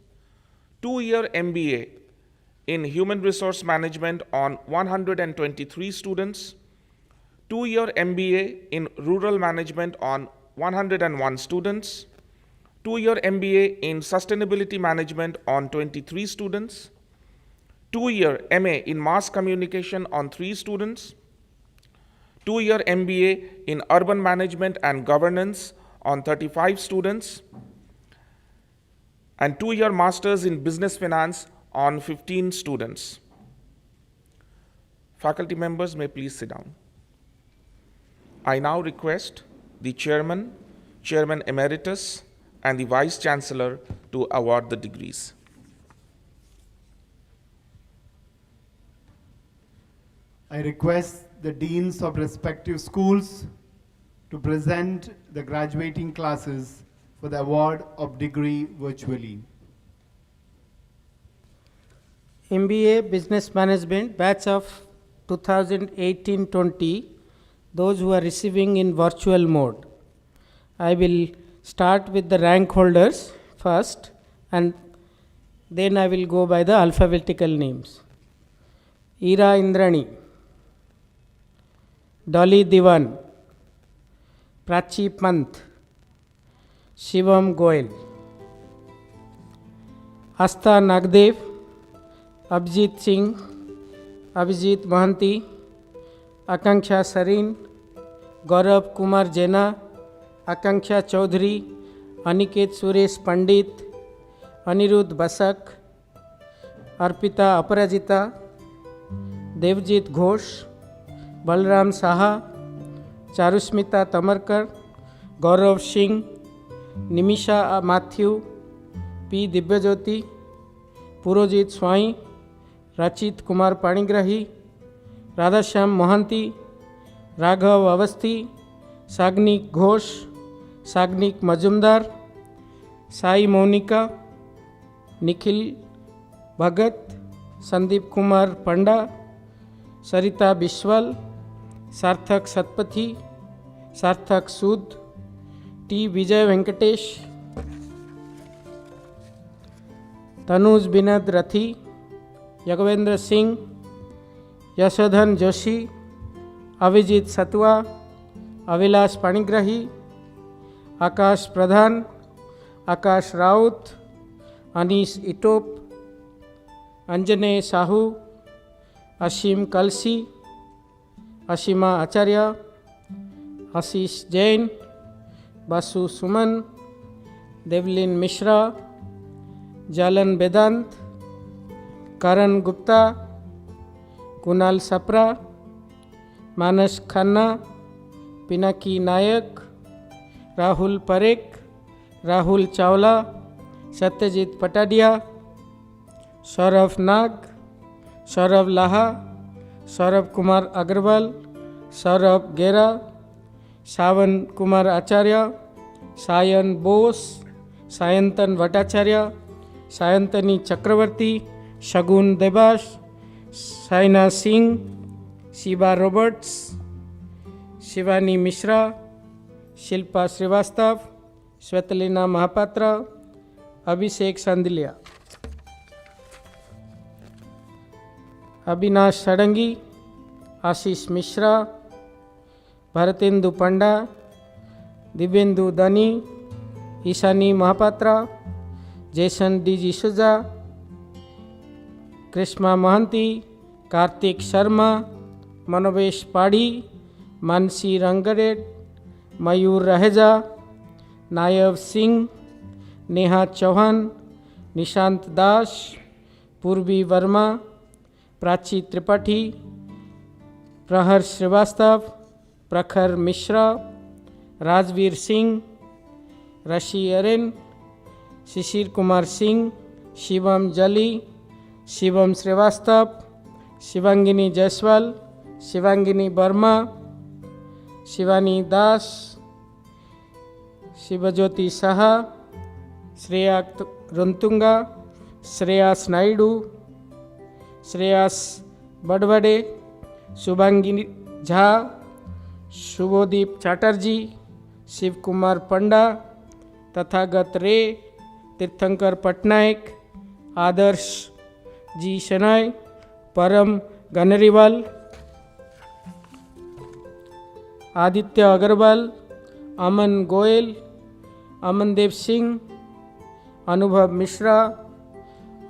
2-year MBA in Human Resource Management on 123 students, 2-year MBA in Rural Management on 101 students, 2-year MBA in Sustainability Management on 23 students, 2-year MA in Mass Communication on 3 students, 2-year MBA in Urban Management and Governance on 35 students, and 2-year Masters in Business Finance on 15 students. Faculty members may please sit down. I now request the Chairman, Chairman Emeritus, and the Vice Chancellor to award the degrees. I request the Deans of respective schools to present the graduating classes for the award of degree virtually. MBA Business Management batch of 2018-20, those who are receiving in virtual mode. I will start with the rank holders first, and then I will go by the alphabetical names. Ira Indrani, Dolly Diwan, Prachi Pant, Shivam Goel, Asta Nagdev, Abhijit Singh, Abhijit Mohanty, Akanksha Sarin, Gaurav Kumar Jena, Akanksha Chaudhary, Aniket Suresh Pandit, Anirudh Basak, Arpita Aparajita, Devjit Ghosh, Balram Saha, Charusmita Tamarkar, Gaurav Singh, Nimisha Matthew, P. Dibyajyoti, Purojit Swai, Rachit Kumar Panigrahi, Radhashyam Mohanty, Raghav Avasthi, Sagnik Ghosh, Sagnik Majumdar, Sai Monica, Nikhil Bhagat, Sandeep Kumar Panda, Sarita Bishwal, Sarthak Satpathy, Sarthak Sood, T. Vijay Venkatesh, Tanuj Binad Rathi, Yagavendra Singh, Yashodhan Joshi, Avijit Satwa, Avilash Panigrahi, Akash Pradhan, Akash Raut, Anish Itop, Anjane Sahu, Ashim Kalsi, Ashima Acharya, Ashish Jain, Basu Suman, Devlin Mishra, Jalan Vedant, Karan Gupta, Kunal Sapra, Manas Khanna, Pinaki Nayak, Rahul Parekh, Rahul Chawla, Satyajit Patadia, Saurav Nag, Saurav Laha, Saurabh Kumar Agarwal, Saurabh Gera, Savan Kumar Acharya, Sayan Bose, Sayantan Bhattacharya, Sayantani Chakravarti, Shagun Debash, Saina Singh, Shiva Roberts, Shivani Mishra, Shilpa Srivastav, Svetlina Mahapatra, Abhishek Sandilia, Abhinash Sadangi, Ashish Mishra, Bharatendu Panda, Dibyendu Dani, Ishani Mahapatra, Jason D. D'Souza, Krishma Mohanty, Kartik Sharma, Manovesh Padi, Mansi Rangared, Mayur Raheja, Nayav Singh, Neha Chauhan, Nishant Das, Purvi Verma, Prachi Tripathi, Prahar Srivastav, Prakhar Mishra, Rajveer Singh, Rashi Aren, Shishir Kumar Singh, Shivam Jali, Shivam Srivastav, Shivangini Jaiswal, Shivangini Burma, Shivani Das, Shivajyoti Saha, Shreya Runtunga, Shreyas Naidu, Shreyas Badwade, Shubhangini Jha, Shubhodip Chatterjee, Shiv Kumar Panda, Tathagat Ray, Tirthankar Patnaik, Adarsh G. Shanai, Param Ganariwal, Aditya Agarwal, Aman Goel, Amandev Singh, Anubhav Mishra,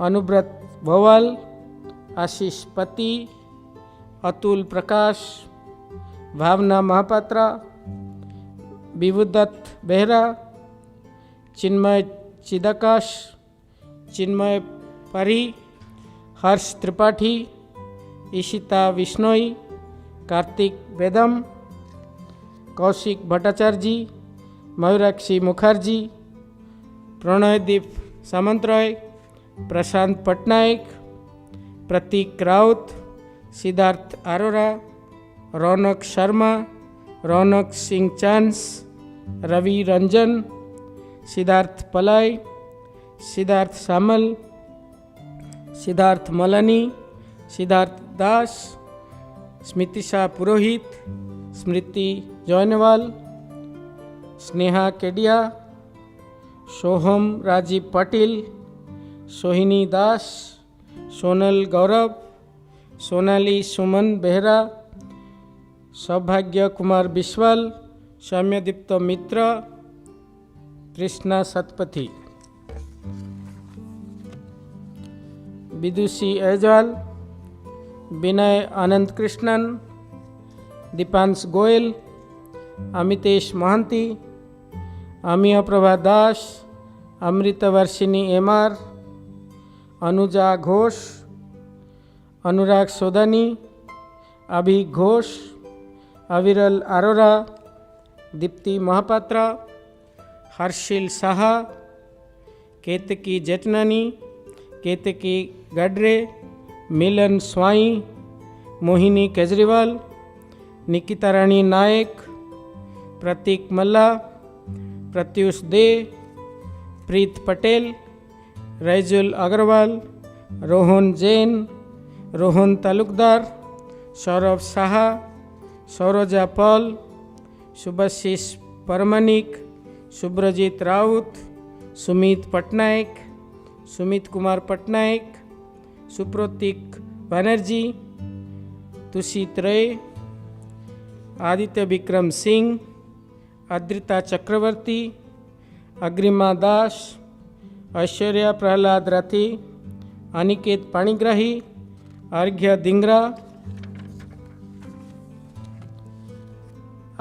Anubrat Bhawal, Ashish Pati, Atul Prakash, Bhavna Mahapatra, Vibhudat Behra, Chinmay Chidakash, Chinmay Pari, Harsh Tripathi, Ishita Vishnoi, Kartik Vedam, Kaushik Bhattacharjee, Mayurakshi Mukherjee, Pranaydeep Samantray, Prashant Patnaik, Pratik Raut, Siddharth Arora, Ronak Sharma, Ronak Singh Chans, Ravi Ranjan, Siddharth Palai, Siddharth Samal, Siddharth Malani, Siddharth दास, स्मृतिशा पुरोहित, स्मृति जौनवाल, स्नेहा केडिया, सोहम राजीव पाटिल, सोहिनी दास, सोनल गौरव, सोनाली सुमन बेहरा, सौभाग्य कुमार बिस्वाल, सौम्यदीप्त मित्र, कृष्णा सतपथी, विदुषी एजवाल, विनय आनंद कृष्णन, दीपांश गोयल, अमितेश महांती, अमिया प्रभा दास, अमृतवर्षिनी MR, Anuja Ghosh, अनुराग सोदानी, अभि घोष, अविरल अरोरा, दीप्ति महापात्रा, हर्षिल साहा, केतकी जेठनानी, केतकी गडरे, मिलन स्वाई, मोहिनी केजरीवाल, निकिता रानी नायक, प्रतीक मल्ला, प्रत्युष दे, प्रीत Patel, रैजुल Agarwal, Rohan Jain, Rohan Talukdar, Saurabh Saha, Sauraja Paul, शुभाशीष परमानिक, सुब्रजीत राउत, सुमित पटनायक, सुमित कुमार पटनायक, सुप्रोतिक बनर्जी, तुषित रे, आदित्य विक्रम सिंह, अद्रिता चक्रवर्ती, अग्रिमा दास, ऐश्वर्या प्रहलाद रथी, अनिकेत पाणिग्राही, अर्घ्य धिंगरा,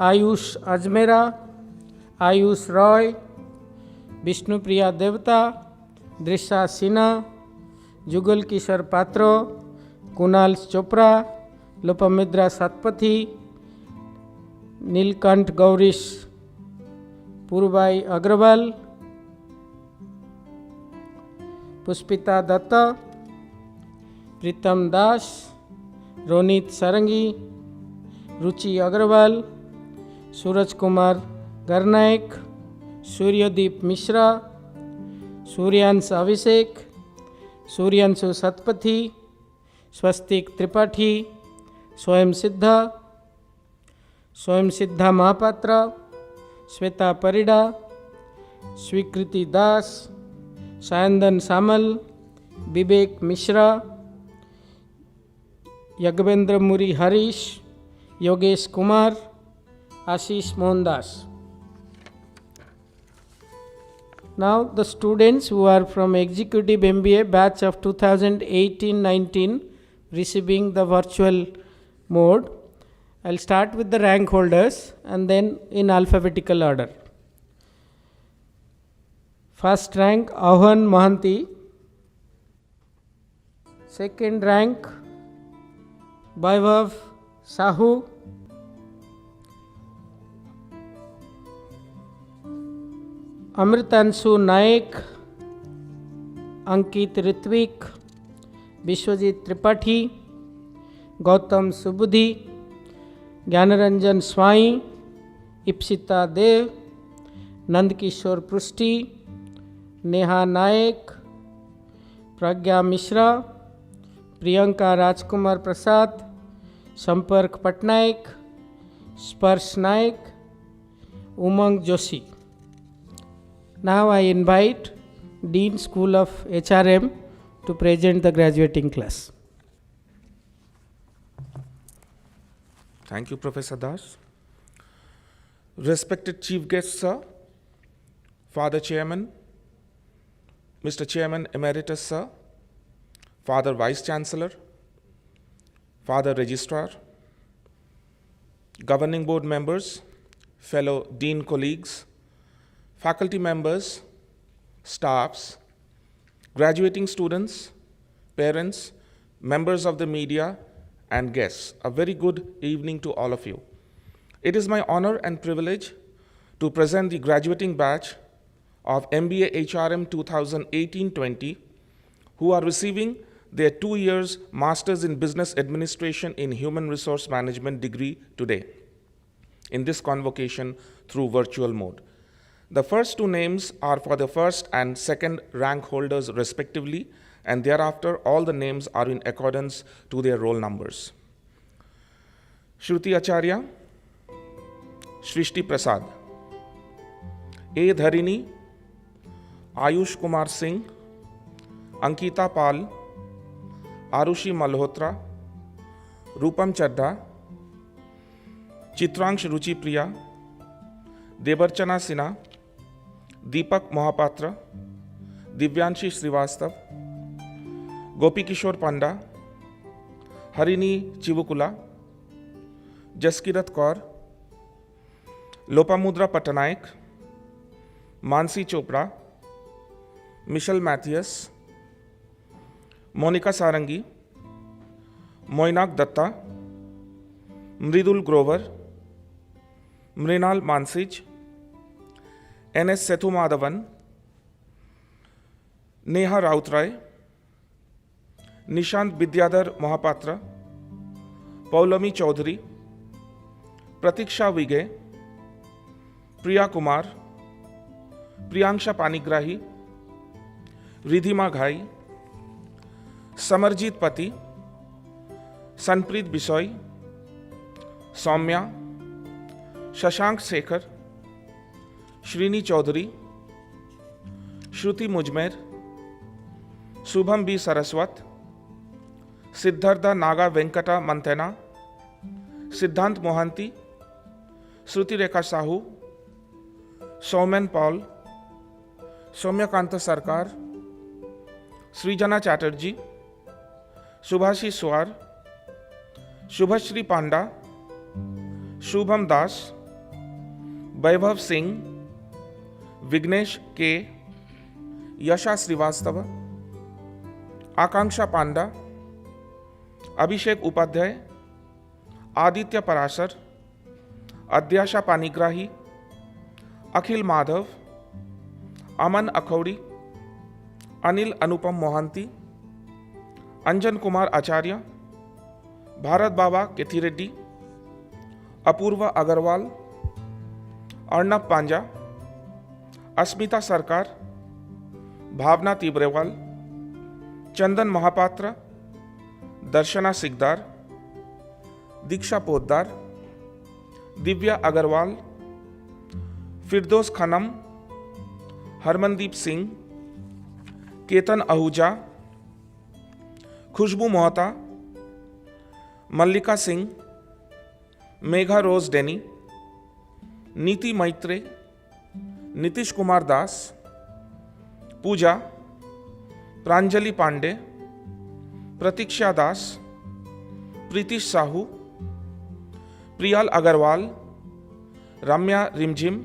आयुष अजमेरा, आयुष रॉय, विष्णुप्रिया देवता, दृशा सिन्हा, जुगल किशोर पात्रो, कुणाल चोपड़ा, लोपमिद्रा सतपथी, नीलकंठ गौरीश पूर्वाई अग्रवाल, पुष्पिता दत्ता, प्रीतम दास, रोनित सारंगी, रुचि अग्रवाल, सूरज कुमार गरनायक, सूर्यदीप मिश्रा, सूर्यांश अभिषेक, सूर्यांशु सतपथी, स्वस्तिक त्रिपाठी, स्वयं सिद्धा महापात्रा, श्वेता परिडा, स्वीकृति दास, सायंदन सामल, विवेक मिश्रा, यज्ञेंद्र मुरी हरीश, योगेश कुमार, आशीष Mohandas. Now the students who are from Executive MBA batch of 2018-19 receiving the virtual mode. I'll start with the rank holders and then in alphabetical order. First rank Ahan Mohanty. Second rank Vaibhav Sahu. Amritanshu नायक, अंकित ऋत्विक, विश्वजीत त्रिपाठी, गौतम सुबुद्धि, ज्ञानरंजन स्वाई, इप्सिता देव, नंदकिशोर पृष्टि, नेहा नायक, प्रज्ञा मिश्रा, प्रियंका राजकुमार प्रसाद, संपर्क पटनायक, स्पर्श नायक, उमंग Joshi. Now I invite Dean School of HRM to present the graduating class. Thank you, Professor Das. Respected Chief Guest, Sir, Father Chairman, Mr. Chairman Emeritus, Sir, Father Vice Chancellor, Father Registrar, Governing Board members, fellow Dean colleagues, faculty members, staffs, graduating students, parents, members of the media, and guests. A very good evening to all of you. It is my honor and privilege to present the graduating batch of MBA HRM 2018-20 who are receiving their 2 years Masters in Business Administration in Human Resource Management degree today in this convocation through virtual mode. The first two names are for the first and second rank holders respectively, and thereafter all the names are in accordance to their roll numbers. Shruti Acharya, Shrishti Prasad, A. Dharini, Ayush Kumar Singh, Ankita Pal, Arushi Malhotra, Rupam Chadda, Chitrangsh Ruchi Priya, Debarchana Sinha, Deepak Mohapatra, Divyanshi Srivastav, Gopi Kishore Panda, Harini Chivukula, Jaskirat Kaur, Lopamudra Patanaik, Mansi Chopra, Michelle Mathias, Monica Sarangi, Moinak Datta, Mridul Grover, Mrinal Mansij, N.S. Sethu Madhavan, Neha Rautray, Nishant Vidyadhar Mohapatra, Paulami Chaudhary, Pratiksha Vigay, Priya Kumar, Priyanksha Panigrahi, Ridhima Ghai, Samarjit Pati, Sanpreet Bisoy, Soumya, Shashank Sekhar, Shrini Chaudhary, Shruti Mujmer, Shubham B. Saraswat, Siddhartha Naga Venkata Manthena, Siddhant Mohanty, Shruti Rekha Sahu, Soumen Paul, Soumyakanta Sarkar, Srijana Chatterjee, Subhashi Swar, Shubhashri Panda, Shubham Das, Vaibhav Singh, Vignesh K, Yasha Srivastava, Akanksha Panda, Abhishek Upadhyay, Aditya Parasar, Adyasha Panigrahi, Akhil Madhav, Aman Akhoury, Anil Anupam Mohanty, Anjan Kumar Acharya, Bharat Baba Kethireddy, Apurva Agarwal, Arnab Panja, Asmita Sarkar, Bhavna Tibrewal, Chandan Mahapatra, Darshana Sikdar, Diksha Poddar, Divya Agarwal, Firdos Khanam, Harmandeep Singh, Ketan Ahuja, Khushbu Mohta, Mallika Singh, Megha Rose Denny, Niti Maitre, Nitish Kumar Das, Pooja, Pranjali Pandey, Pratiksha Das, Pritish Sahu, Priyal Agarwal, Ramya Rimjim,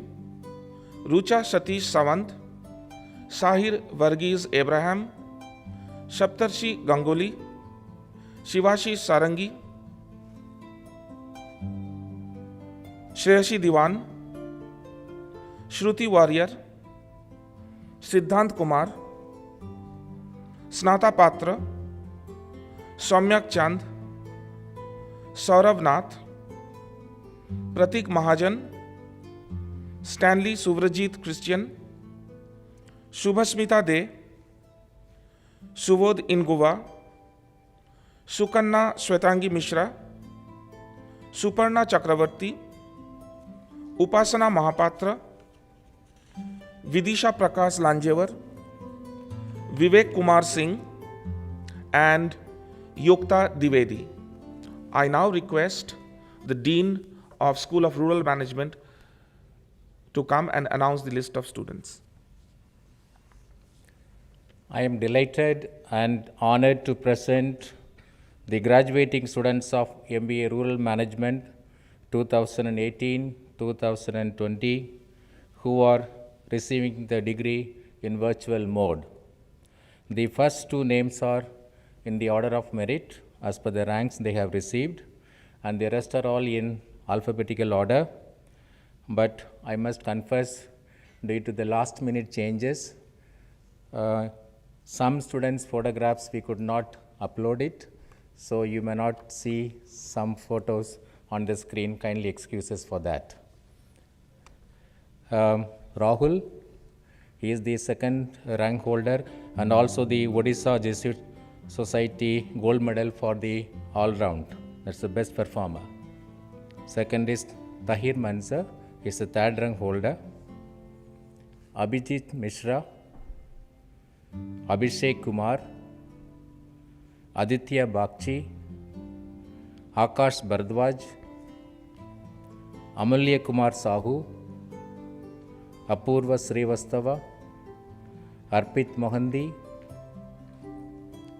Rucha Satish Sawant, Sahir Varghese Abraham, Shaptarshi Ganguly, Shivashi Sarangi, Shreyashi Diwan, Shruti Warrior, Siddhant Kumar, Snata Patra, Soumyak Chand, Saurav Nath, Pratik Mahajan, Stanley Suvrajit Christian, Shubhasmita De, Subodh Inguva, Sukanna Shwetangi Mishra, Suparna Chakravarti, Upasana Mahapatra, Vidisha Prakash Lanjevar, Vivek Kumar Singh, and Yokta Divedi. I now request the Dean of School of Rural Management to come and announce the list of students. I am delighted and honored to present the graduating students of MBA Rural Management 2018-2020 who are receiving the degree in virtual mode. The first two names are in the order of merit as per the ranks they have received, and the rest are all in alphabetical order. But I must confess, due to the last minute changes, some students' photographs we could not upload it, so you may not see some photos on the screen. Kindly excuses for that. Rahul, He is the second rank holder and also the Odisha Jesuit Society gold medal for the all round. That's the best performer. Second is Tahir Manza, he is the third rank holder. Abhijit Mishra, Abhishek Kumar, Aditya Bakchi, Akash Bardwaj, Amulya Kumar Sahu, Apurva Srivastava, Arpit Mohandi,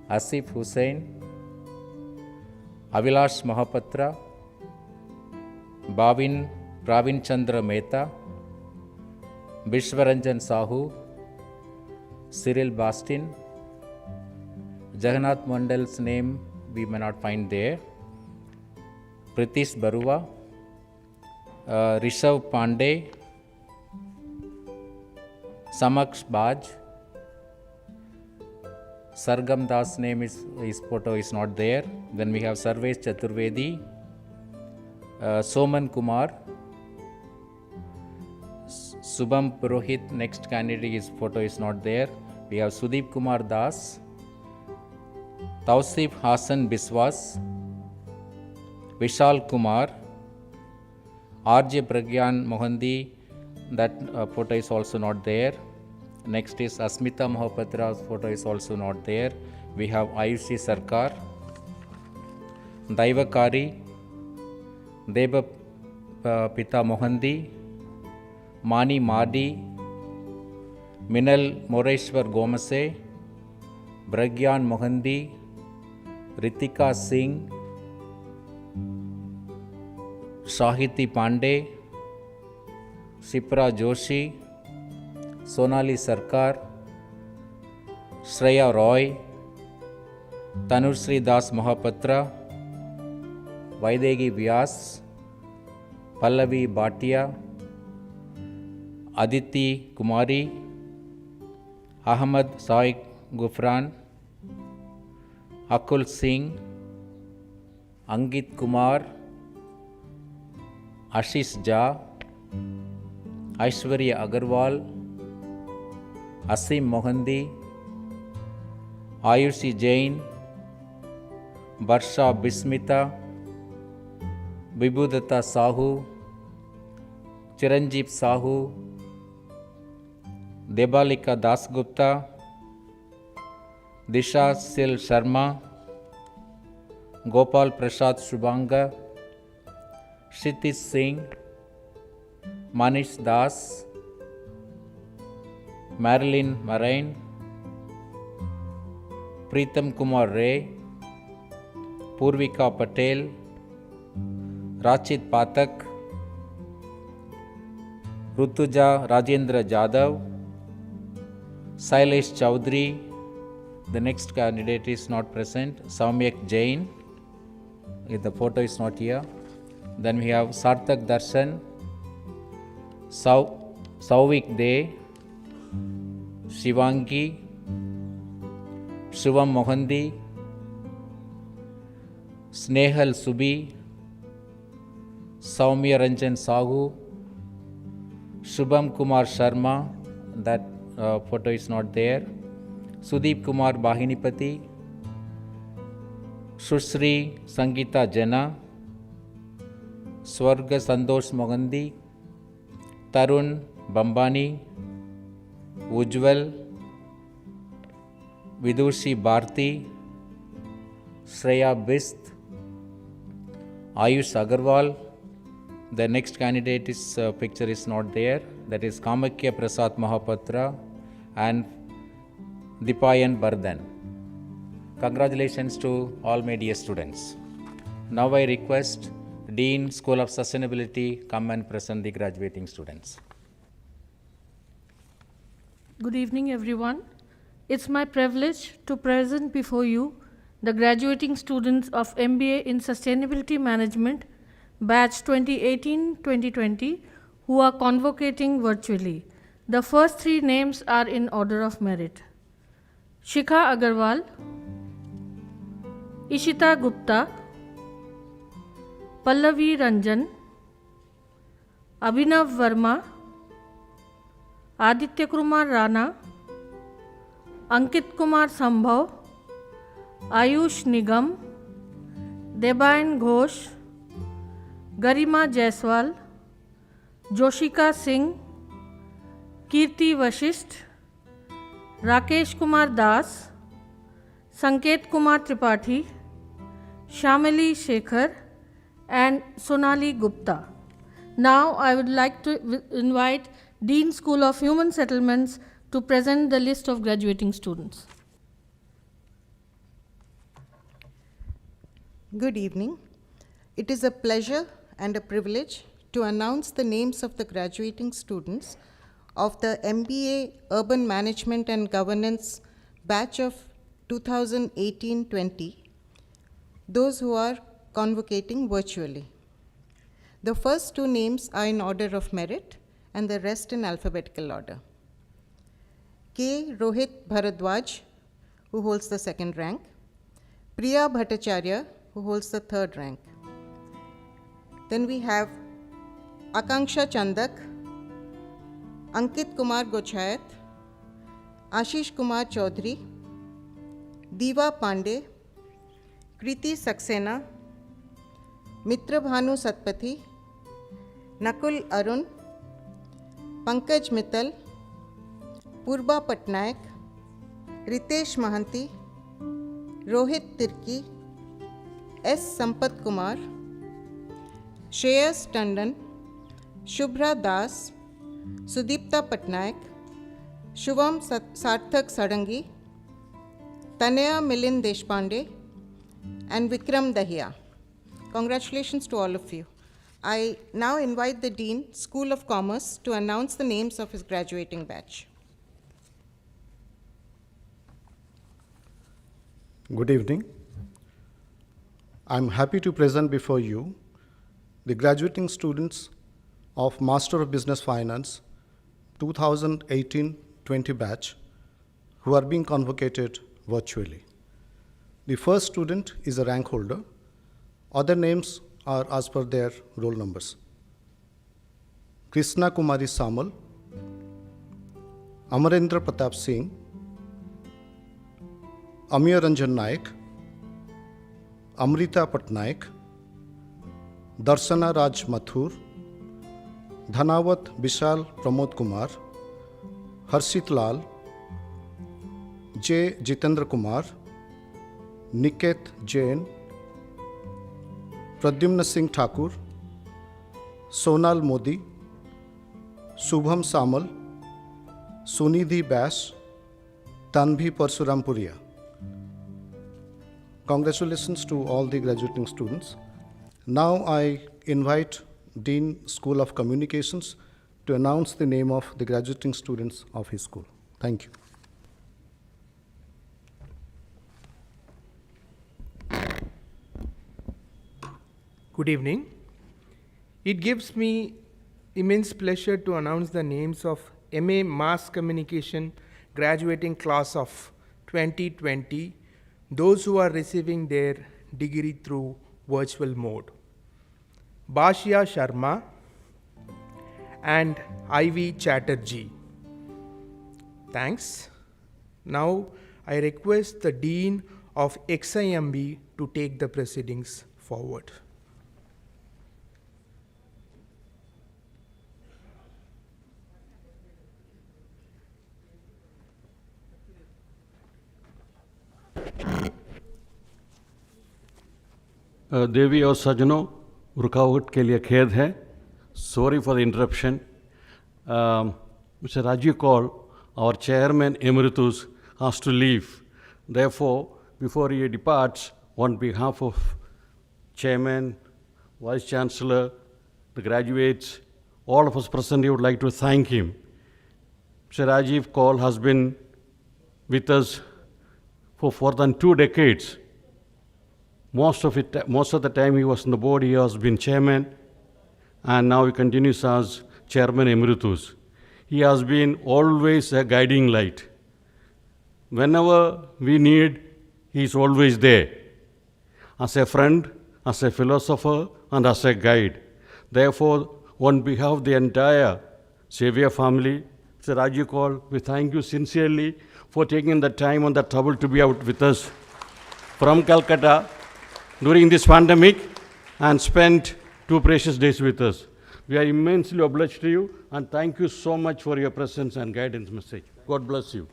Asif Hussain, Avilash Mahapatra, Pravin Chandra Mehta, Vishwaranjan Sahu, Cyril Bastin, Jagannath Mandal's name we may not find there, Pritish Barua, Rishav Pandey, Samaksh Baj, Sargam Das name is, his photo is not there. Then we have Sarvesh Chaturvedi, Soman Kumar, Subham Purohit, next candidate, his photo is not there. We have Sudeep Kumar Das, Tausif Hassan Biswas, Vishal Kumar, RJ Pragyan Mohandi, that photo is also not there. Next is Asmita Mohapatra's photo is also not there. We have Ayushi Sarkar, Daivakari, Deva Pita Mohandi, Mani Madi, Minal Moreshwar Gomase, Bragyan Mohandi, Ritika Singh, Shahiti Pandey, Shipra Joshi, Sonali Sarkar, Shreya Roy, Tanushree Das Mohapatra, Vaidegi Vyas, Pallavi Bhatia, Aditi Kumari, Ahmad Sai Gufran, Akul Singh, Angit Kumar, Ashish Jha, Aishwarya Agarwal, Asim Mohandi, Ayushi Jain, Barsha Bismita, Vibhudata Sahu, Chiranjeev Sahu, Debalika Dasgupta, Disha Sil Sharma, Gopal Prasad Shubhanga, Kshitish Singh, Manish Das, Marilyn Marain, Pritam Kumar Ray, Purvika Patel, Rachit Pathak, Rutuja Rajendra Jadhav, Sailesh Chowdhury. The next candidate is not present. Saumyak Jain. The photo is not here. Then we have Sarthak Darshan, Sauvik De, Shivangi, Shivam Mohandi, Snehal Subi, Saumya Ranjan Sahu, Shubham Kumar Sharma, that photo is not there, Sudeep Kumar Bahinipati, Sushri Sangeeta Jana, Swarga Sandosh Mohandi, Tarun Bambani, Ujjwal, Vidushi Bharti, Shreya Bist, Ayush Agarwal. The next candidate's picture is not there. That is Kamakya Prasad Mahapatra and Dipayan Bardhan. Congratulations to all my dear students. Now I request Dean, School of Sustainability, come and present the graduating students. Good evening, everyone. It's my privilege to present before you the graduating students of MBA in Sustainability Management, batch 2018-2020, who are convocating virtually. The first three names are in order of merit. Shikha Agarwal, Ishita Gupta, Pallavi Ranjan, Abhinav Verma, Aditya Kumar Rana, Ankit Kumar संभव, आयुष निगम, देबायन घोष, गरिमा जायसवाल, जोशिका सिंह, कीर्ति वशिष्ठ, राकेश कुमार दास, संकेत Kumar Tripathi, Shamali Shekhar and Sonali Gupta. Now I would like to invite Dean School of Human Settlements to present the list of graduating students. Good evening. It is a pleasure and a privilege to announce the names of the graduating students of the MBA Urban Management and Governance batch of 2018-20, those who are convocating virtually. The first two names are in order of merit and the rest in alphabetical order. K. Rohit Bharadwaj, who holds the second rank. Priya Bhattacharya, who holds the third rank. Then we have Akanksha Chandak, Ankit Kumar Gochayat, Ashish Kumar Chaudhary, Diva Pandey, Kriti Saxena, Mitra Bhanu Satpathy, Nakul Arun, Pankaj Mittal, Purba Patnaik, Ritesh Mahanti, Rohit Tirki, S. Sampat Kumar, Shreyas Tandon, Shubhra Das, Sudipta Patnaik, Shubham Sarthak Sarangi, Tanaya Milind Deshpande, and Vikram Dahiya. Congratulations to all of you. I now invite the Dean, School of Commerce, to announce the names of his graduating batch. Good evening. I'm happy to present before you the graduating students of Master of Business Finance 2018-20 batch who are being convocated virtually. The first student is a rank holder. Other names are as per their roll numbers. Krishna Kumari Samal, Amarendra Pratap Singh, Amir Ranjan Naik, Amrita Patnaik, Darshana Raj Mathur, Dhanawat Vishal Pramod Kumar, Harshit Lal, J. Jitendra Kumar, Niket Jain, Pradyumna Singh Thakur, Sonal Modi, Subham Samal, Sunidhi Bash, Tanvi Parsurampuria. Congratulations to all the graduating students. Now I invite Dean School of Communications to announce the name of the graduating students of his school. Thank you. Good evening. It gives me immense pleasure to announce the names of MA Mass Communication graduating class of 2020, those who are receiving their degree through virtual mode. Bashya Sharma and Ivy Chatterjee. Thanks. Now I request the Dean of XIMB to take the proceedings forward. देवी और सज्जनों, रुकावट के लिए खेद है. Sorry for the interruption. Mr. Rajiv Kaul, our chairman emeritus, has to leave. Therefore, before he departs, on behalf of chairman, vice chancellor, the graduates, all of us present, I would like to thank him. Mr. Rajiv Kaul has been with us for more than 2 decades. Most of the time he was on the board, he has been chairman, and now he continues as chairman emeritus. He has been always a guiding light. Whenever we need, he is always there, as a friend, as a philosopher, and as a guide. Therefore, on behalf of the entire XAVIER family, Mr. Rajiv Kaul, we thank you sincerely for taking the time and the trouble to be out with us from Calcutta during this pandemic and spent 2 precious days with us. We are immensely obliged to you and thank you so much for your presence and guidance message. God bless you.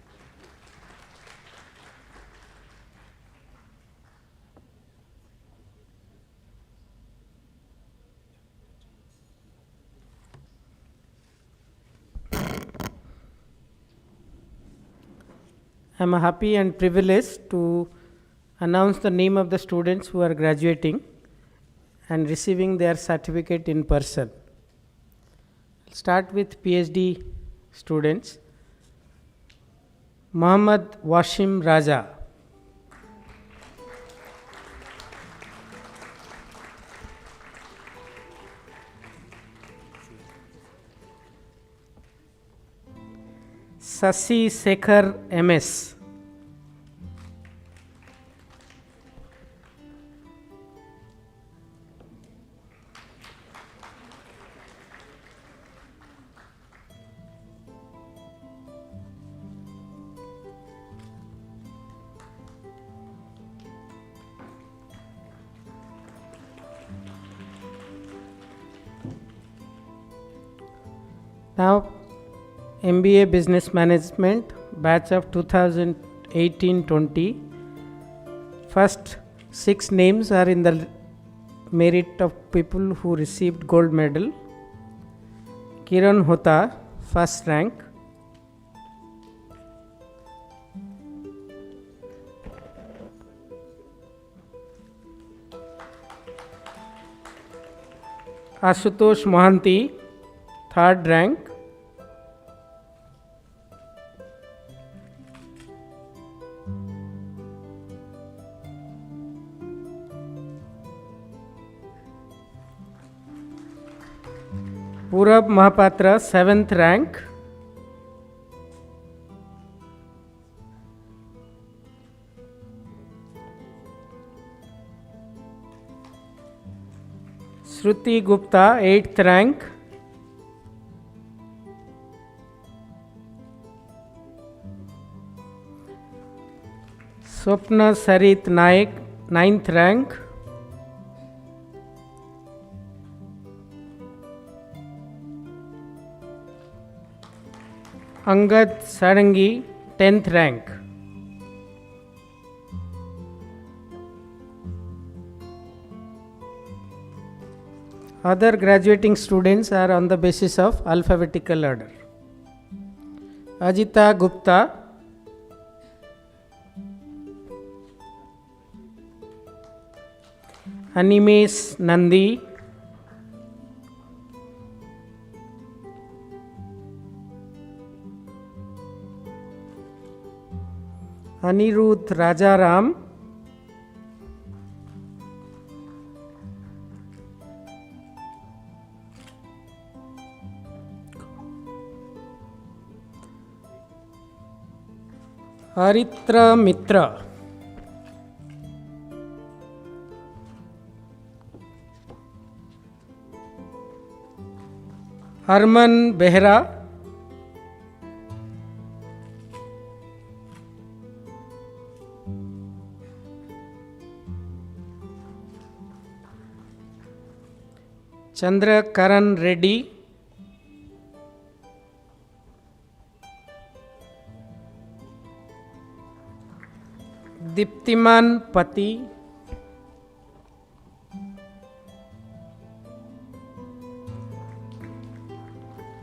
I am happy and privileged to announce the name of the students who are graduating and receiving their certificate in person. I'll start with PhD students. Muhammad Washim Raja. Sasi Sekhar MS. Now, MBA Business Management, batch of 2018-20. First 6 names are in the merit of people who received gold medal. Kiran Hota, first rank. Ashutosh Mohanty, third rank. Purab Mahapatra, 7th rank. Shruti Gupta, 8th rank. Swapna Sarit Naik, 9th rank. Angad Sarangi, 10th rank. Other graduating students are on the basis of alphabetical order. Ajita Gupta, Animesh Nandi, Anirudh Rajaram, Haritra Mitra, Harman Behra, Chandra Karan Reddy, Diptiman Pati,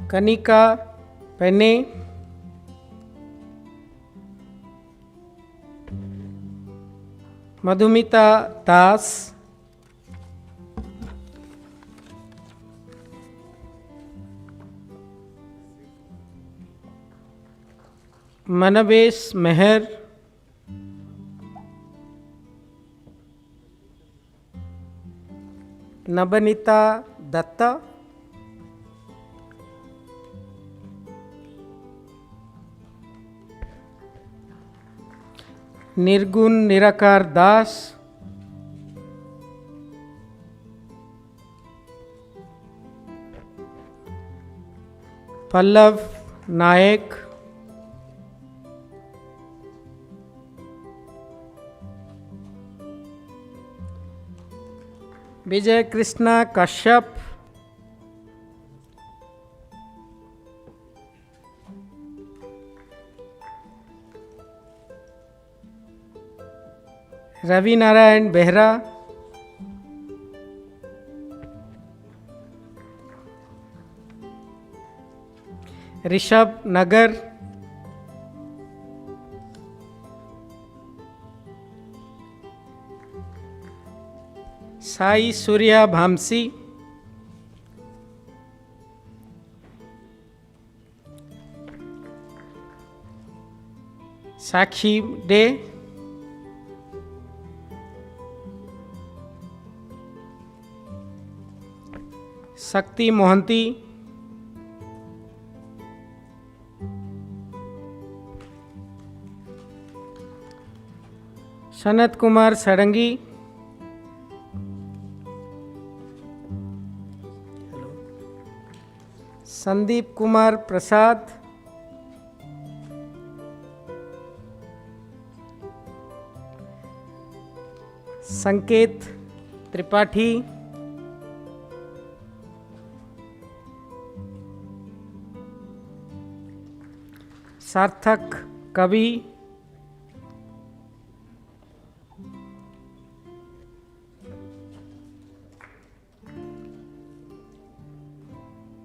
Kanika Pene, Madhumita Das, Manavesh Meher, Nabanita Datta, Nirgun Nirakar Das, Pallav Nayak, Vijay Krishna Kashyap, Ravi Narayan Behera, Rishabh Nagar, Sai Surya Bhamsi, Sakshi day, शक्ति मोहंती, सनत कुमार सड़ंगी, संदीप कुमार प्रसाद, संकेत त्रिपाठी, सार्थक कवि,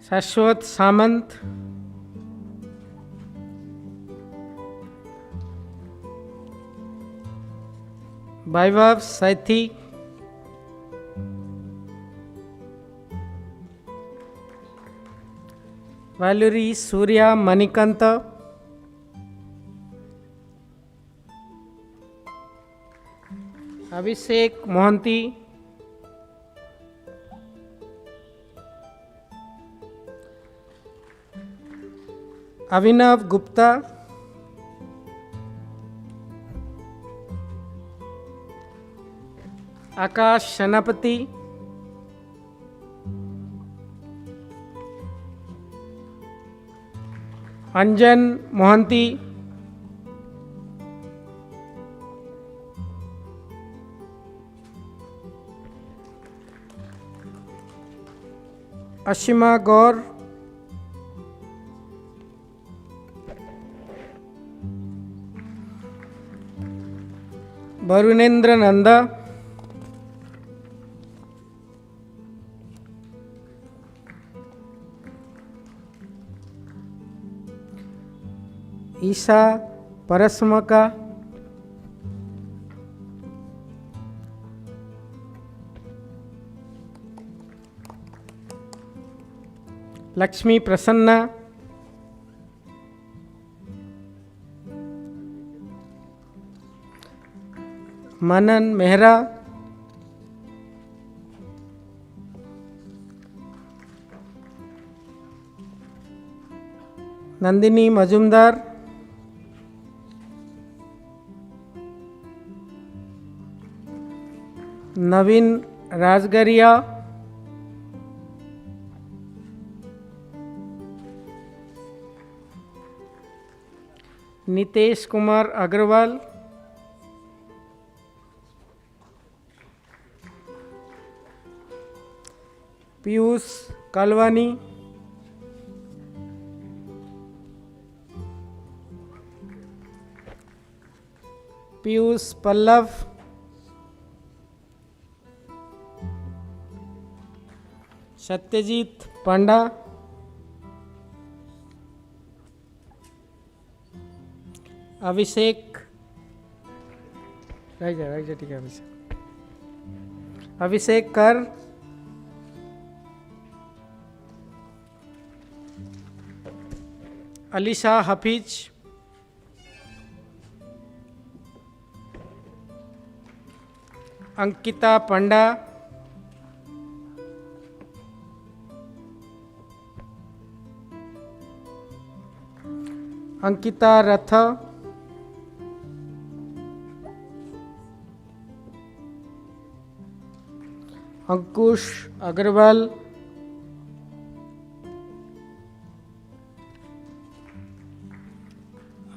शाश्वत सामंत, वैभव सैथी, वैलूरी सूर्या मणिकंत, अभिषेक मोहंती, अभिनव गुप्ता, आकाश सेनापति, अंजन मोहंती, अशिमा गौर, वरुणेंद्र नंदा, ईशा परसमका, लक्ष्मी प्रसन्ना, मनन मेहरा, नंदिनी मजुमदार, नवीन राजगरिया, नितेश कुमार अग्रवाल, पीयूष कालवानी, पीयूष पल्लव, सत्यजीत पांडा, अभिषेक ठीक है, अभिषेक कर, अलीशा हफीज, अंकिता पंडा, अंकिता रथ, अंकुश अग्रवाल,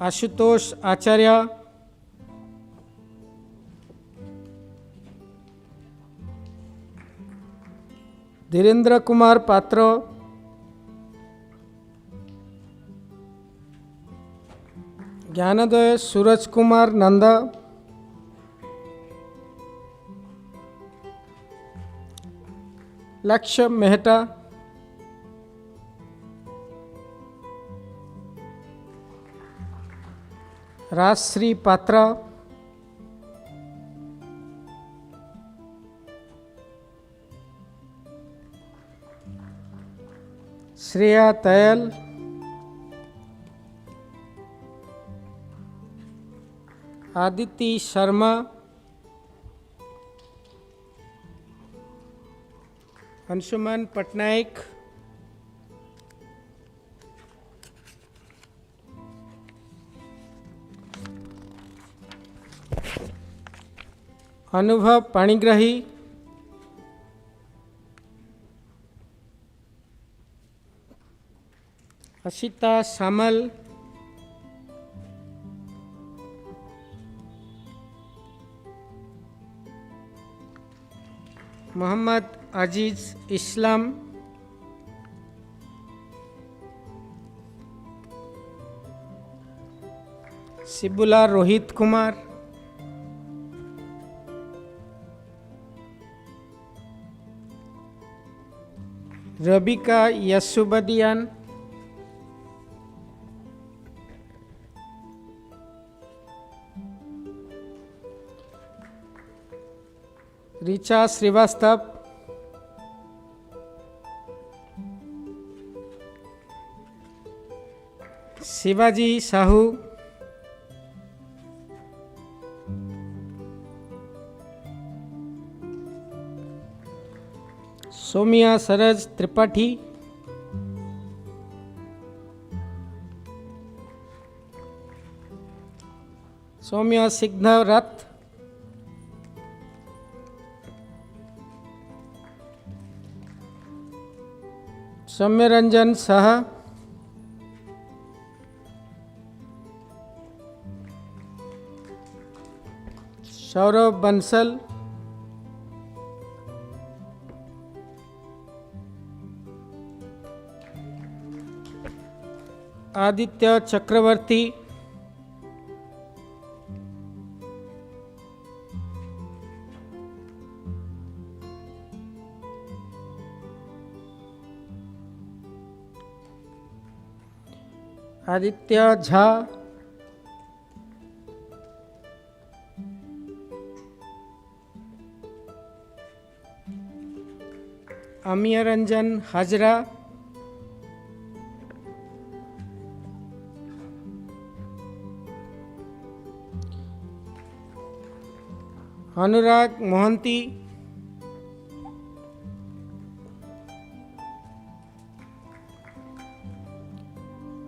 आशुतोष आचार्य, धीरेन्द्र कुमार पात्र, ज्ञानोदय सूरज कुमार नंद, लक्ष्य मेहता, राजश्री पात्रा, श्रेया तयल, आदिति शर्मा, अंशुमन पटनायक, अनुभव पाणिग्राही, अशिता सामल, मोहम्मद अजीज इस्लाम, सिबुला रोहित कुमार, रबिका यसुबदियान, ऋचा श्रीवास्तव, शिवाजी साहू, सोमिया सरज त्रिपाठी, सौम्या सिग्नव रथ, सौम्यरंजन शाह, सौरभ बंसल, आदित्य चक्रवर्ती, आदित्य झा, अमीय रंजन हाजरा, अनुराग मोहंती,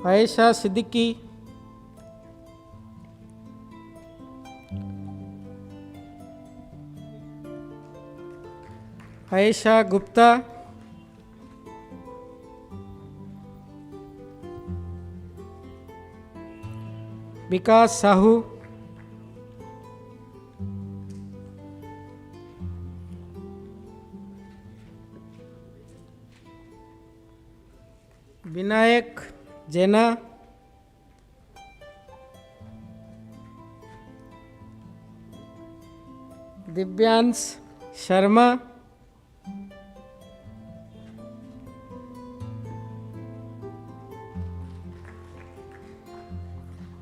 आयशा सिद्दीकी, आयशा गुप्ता, विकास साहू, विनायक जैना, दिव्यांश शर्मा,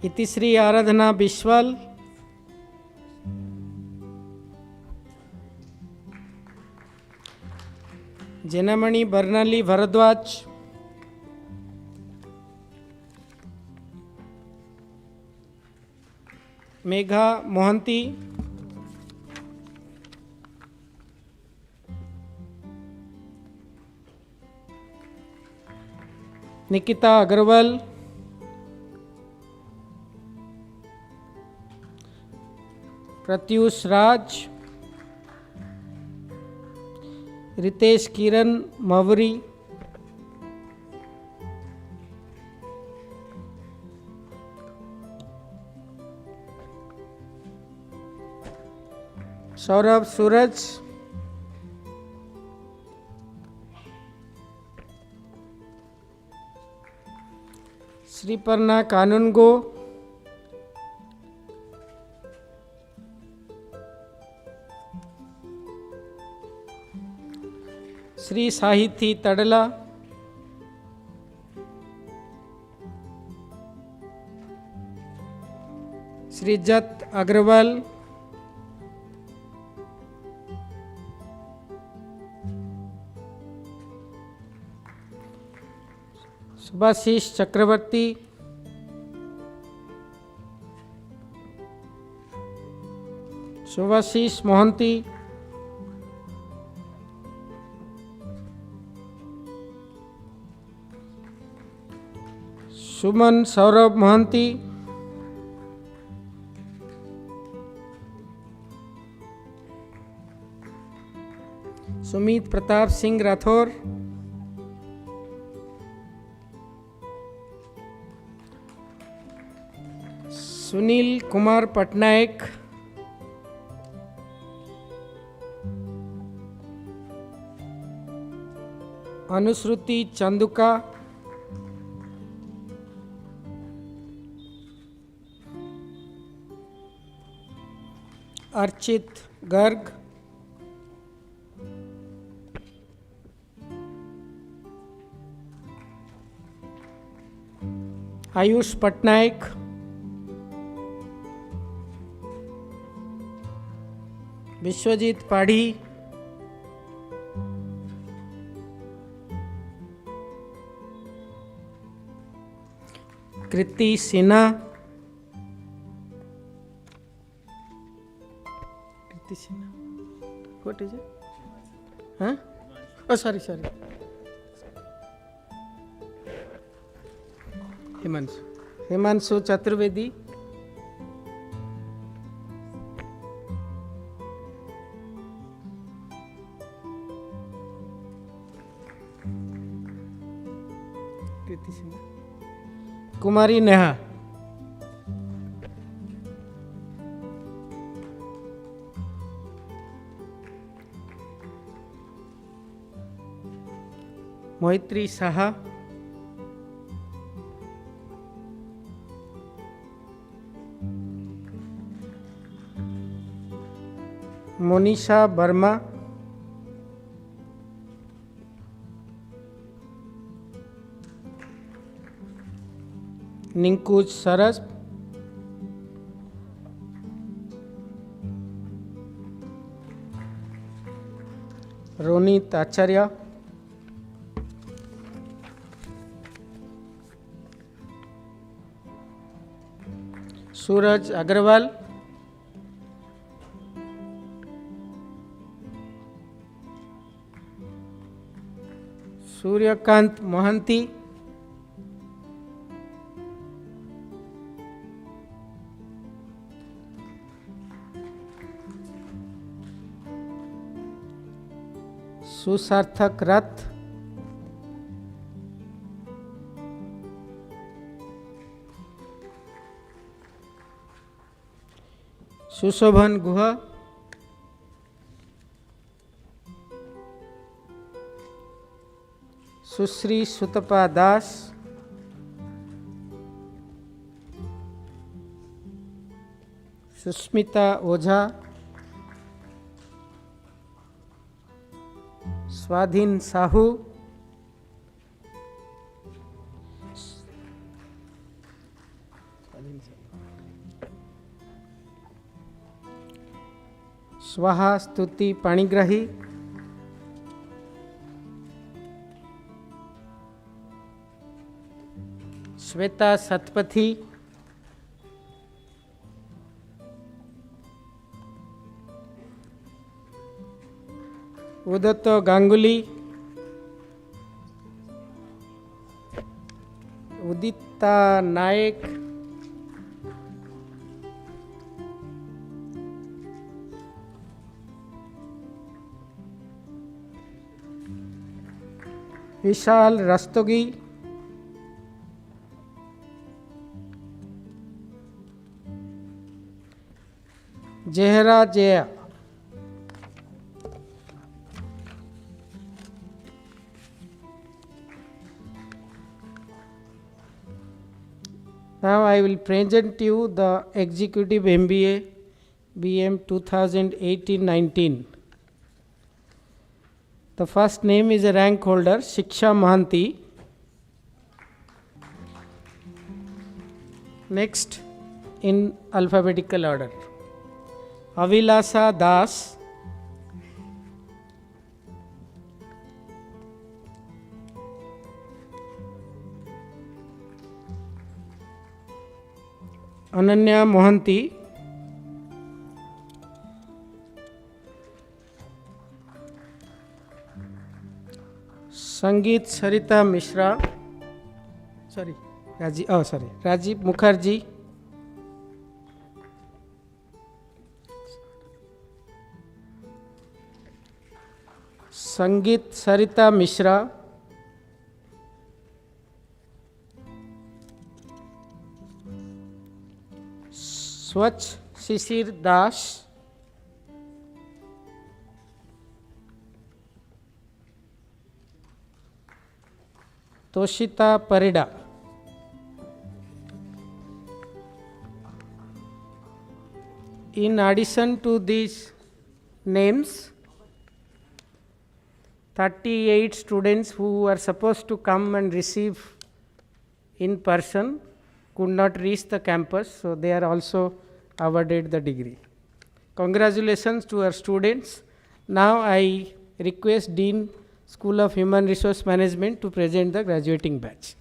इतिश्री आराधना बिस्वाल, जैनामणि बर्नाली भरद्वाज, मेघा मोहंती, निकिता अग्रवाल, प्रत्युष राज, रितेश किरण मवरी, सौरभ सूरज, श्रीपर्णा कानूनगो, श्री साहिथी तड़ला, श्रीजत अग्रवाल, सुभाषिष चक्रवर्ती, सुभाषिष मोहंती, सुमन सौरभ मोहंती, सुमित प्रताप सिंह राठौर, सुनील कुमार पटनायक, अनुश्रुति चंदुका, अर्चित गर्ग, आयुष पटनायक, विश्वजीत पाढ़ी, कृति सिन्हा, कृति Sinha, what is it? Huh? Oh, sorry. Himanshu Chaturvedi, कुमारी नेहा, मोहित्री साहा, मोनिशा वर्मा, निंकुज सरस, रोनित आचार्य, सूरज अग्रवाल, सूर्यकांत मोहंती, सुसार्थक रथ, सुशोभन गुहा, सुश्री सुतपा दास, सुस्मिता ओझा, स्वाधीन साहू, स्वाहा स्तुति पाणिग्राही, श्वेता सतपथी, उदत्त गांगुली, उदिता नायक, विशाल Rastogi, Zahra Jaya, Now I will present you the Executive MBA BM 2018-19. The first name is a rank holder, Shiksha Mahanti. Next, in alphabetical order, Avilasa Das, Ananya Mohanty, Sangeet Sarita Mishra, Rajiv Mukherjee, Sangeet Sarita Mishra, Swach Shishir Das, Toshita Parida. In addition to these names, 38 students who were supposed to come and receive in person could not reach the campus, so they are also awarded the degree. Congratulations to our students. Now I request Dean, School of Human Resource Management to present the graduating batch.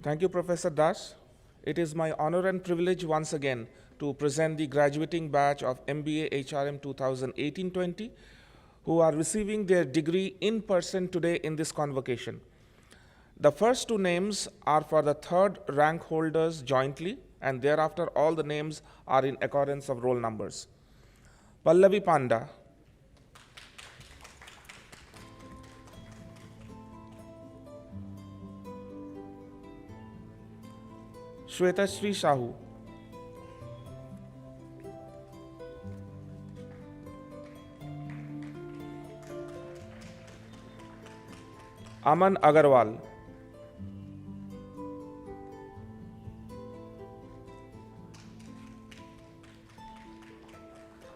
Thank you, Professor Das. It is my honor and privilege once again to present the graduating batch of MBA HRM 2018-20 who are receiving their degree in person today in this convocation. The first two names are for the third rank holders jointly, and thereafter all the names are in accordance of roll numbers. Pallavi Panda, Shwetashri Shahu, Aman Agarwal,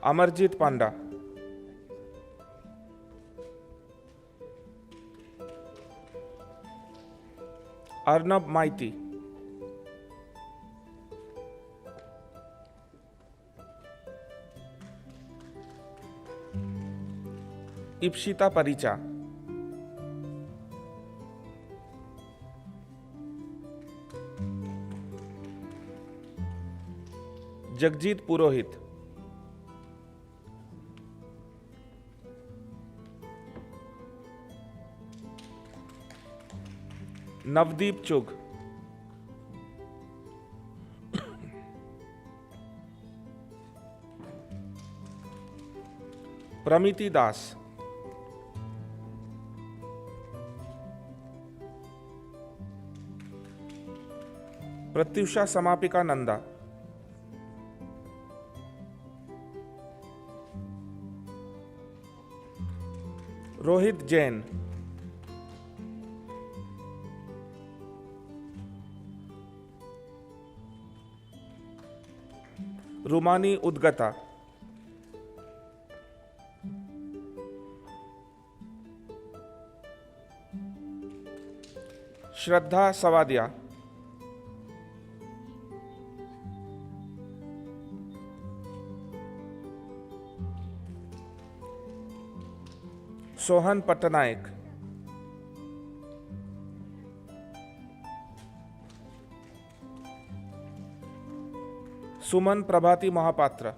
Amarjit Panda, Arnab Maiti, Ipshita Paricha, Jagjit Purohit, Navdeep Chugh, Pramiti Das, Pratyusha Samapika Nanda, Rohit Jain, Rumani Udgata, Shraddha Savadia, Sohan Patnaik, Suman Prabhati Mahapatra,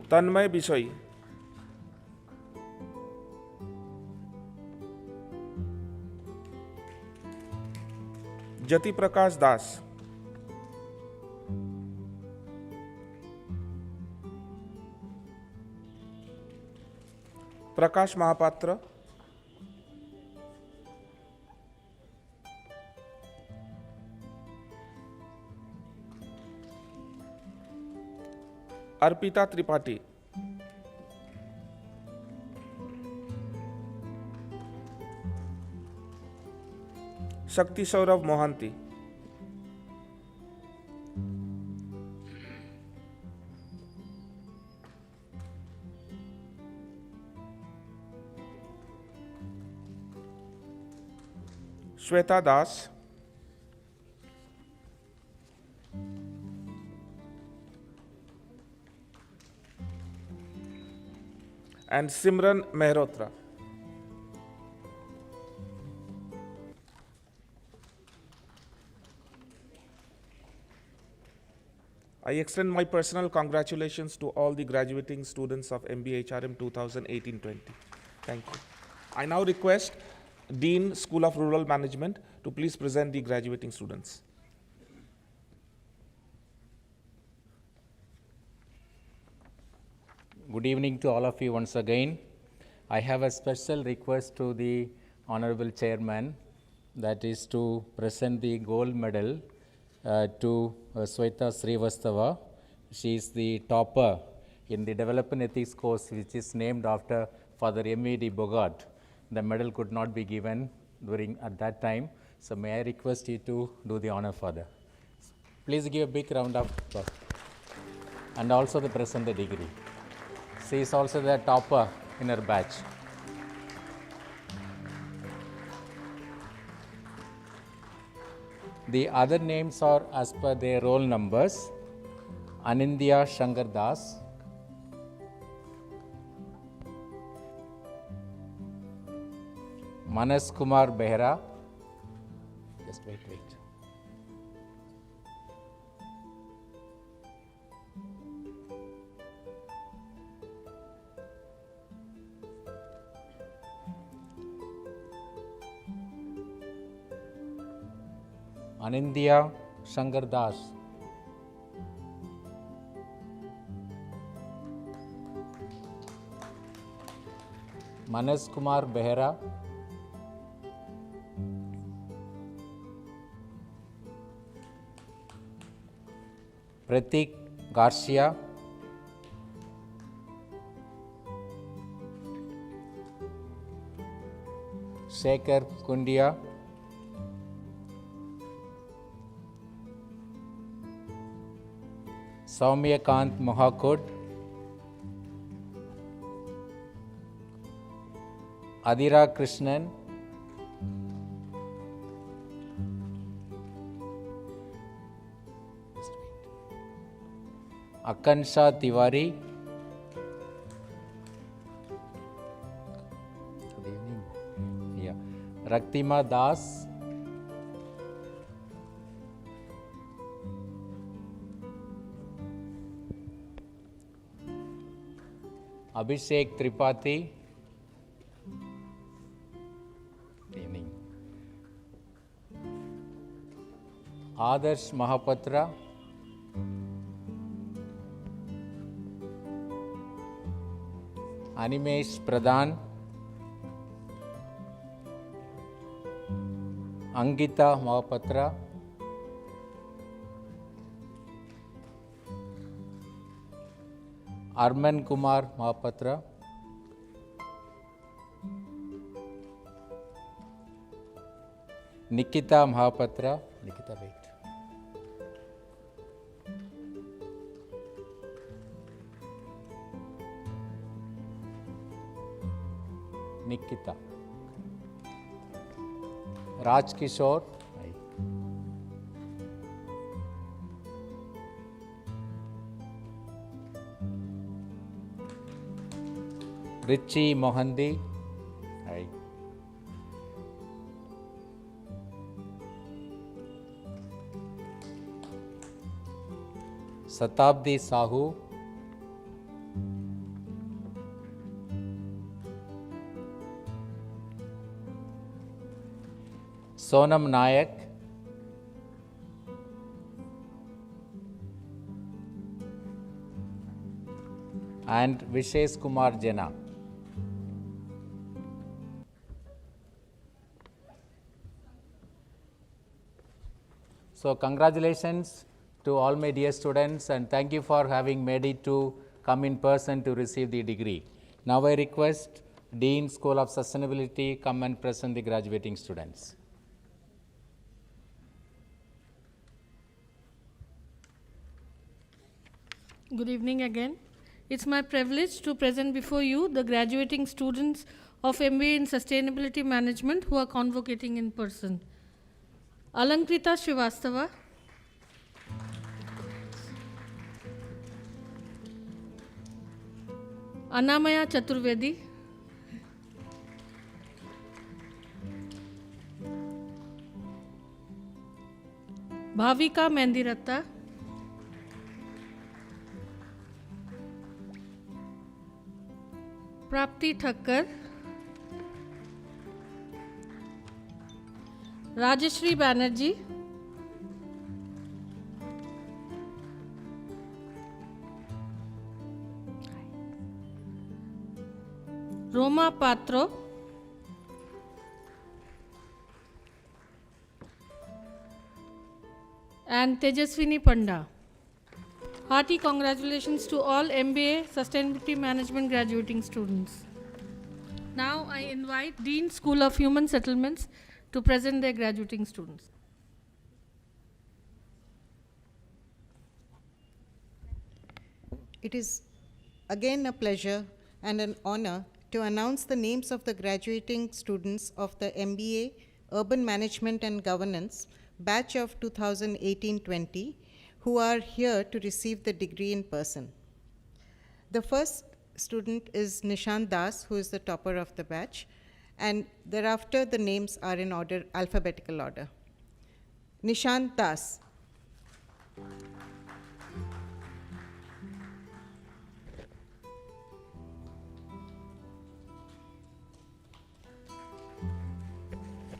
Tanmay Bisoi, Jati Prakash Das, Prakash Mahapatra, Arpita Tripathi, शक्ति सौरभ मोहांती, श्वेता दास, and Simran Mehrotra. I extend my personal congratulations to all the graduating students of MBA HRM 2018-20. Thank you. I now request Dean, School of Rural Management, to please present the graduating students. Good evening to all of you once again. I have a special request to the Honorable Chairman, that is to present the gold medal to Sweta Srivastava. She is the topper in the Development Ethics course, which is named after Father M.E.D. Bogart. The medal could not be given at that time, so may I request you to do the honor, Father. Please give a big round of applause. And also present the degree. She is also the topper in her batch. The other names are as per their roll numbers. Anindya Shankar Das, Manas Kumar Behra, just wait. Anindya Shankar Das, Manas Kumar Behra, Pratik Garcia, Shekhar Kundia, Soumyakant Mahakod, Adira Krishnan, Akansha Tiwari, Raktima Das, Abhishek Tripathi, Adarsh Mahapatra, Animesh Pradhan, Angita Mahapatra, Arman Kumar Mahapatra, Nikita Mahapatra, Nikita wait. Nikita, Raj Kishore, Richi Mohandi, Satabdi Sahu, Sonam Nayak, and Vishesh Kumar Jena. So congratulations to all my dear students, and thank you for having made it to come in person to receive the degree. Now I request Dean, School of Sustainability, come and present the graduating students. Good evening again. It's my privilege to present before you the graduating students of MBA in Sustainability Management who are convocating in person. Alankrita Srivastava, Anamaya Chaturvedi, Bhavika Mendiratta, Prapti Thakkar, Rajashri Banerjee, Roma Patro, and Tejaswini Panda. Hearty congratulations to all MBA Sustainability Management graduating students. Now I invite Dean, School of Human Settlements to present their graduating students. It is again a pleasure and an honor to announce the names of the graduating students of the MBA Urban Management and Governance batch of 2018-20 who are here to receive the degree in person. The first student is Nishant Das, who is the topper of the batch, and thereafter the names are in order, alphabetical order. Nishant Das.